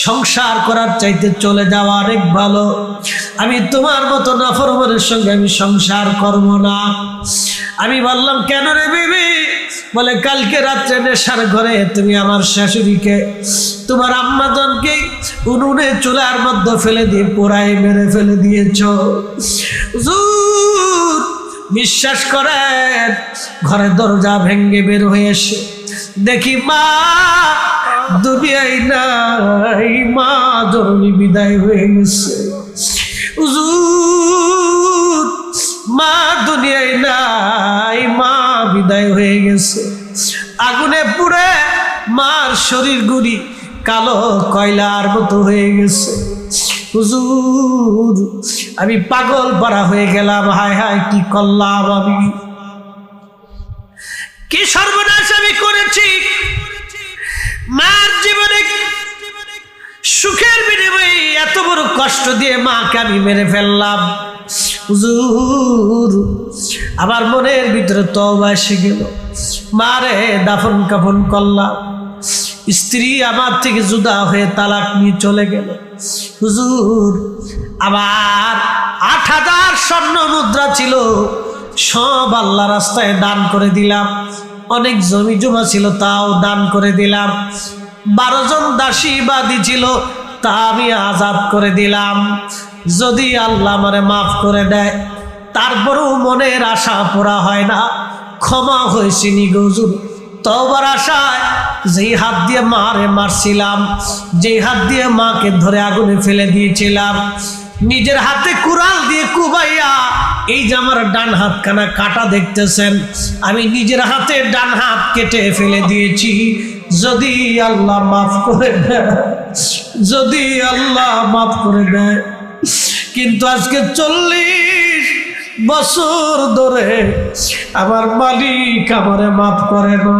সংসার করার চাইতে চলে যাওয়া অনেক ভালো। আমি তোমার মতো নাফরমানের সঙ্গে আমি সংসার করব না। আমি বললাম, কেন রে বিবি? বলে, কালকে রাত্রে নেশার ঘরে তুমি আমার শাশুড়িকে, তোমার আম্মাজনকে উনুনে চুলার মধ্যে ফেলে দিয়ে পোড়ায় মেরে ফেলে দিয়েছ। হুজুর বিশ্বাস করেন, ঘরের দরজা ভেঙ্গে বের হয়ে এসে দেখি মা দুনিয়ায় নাই, মা জননী বিদায় হয়ে গেছে। হুজুর, মা দুনিয়ায় নাই, মা বিদায় হয়ে গেছে। আগুনে পুড়ে মার শরীর গুড়ি কালো কয়লার মতো হয়ে গেছে। হুজুর, আমি পাগল পারা হয়ে গেলাম। হায় হায়, কি করলাম আমি, কি সর্বনাশ আমি করেছি। মার জীবনে সুখের বিনিময়ে এত বড় কষ্ট দিয়ে মাকে আমি মেরে ফেললাম। হুজুর, আমার মনের ভিতরে তওবা এসে গেল। মারে দাফন কাফন করলাম। স্ত্রী আমার থেকে জুদা হয়ে তালাক নিয়ে চলে গেল। হুজুর, আমার ৮,০০০ স্বর্ণ মুদ্রা ছিল, সব আল্লাহ রাস্তায় দান করে দিলাম। অনেক জমি জমা ছিল, তাও দান করে দিলাম। 12 জন দাসী বাদী ছিল, তা আমি আজাদ করে দিলাম। যদি আল্লাহ আমারে মাফ করে দেয়, তারপরেও মনের আশা পুরা হয় না। ক্ষমা হয়েছি নি হুজুর, তওবার আশায় যেই হাত দিয়ে মারে মারছিলাম, যেই হাত দিয়ে মাকে ধরে আগুনে ফেলে দিয়েছিলাম, নিজের হাতে কুড়াল দিয়ে কুবাইয়া এই যে আমার ডান হাতখানা কাটা দেখতেছেন, আমি নিজের হাতে ডান হাত কেটে ফেলে দিয়েছি। যদি আল্লাহ মাফ করে দেয়, যদি আল্লাহ মাফ করে দেয়। কিন্তু আজকে 40 বছর ধরে আমার মালিক আমারে মাফ করে না।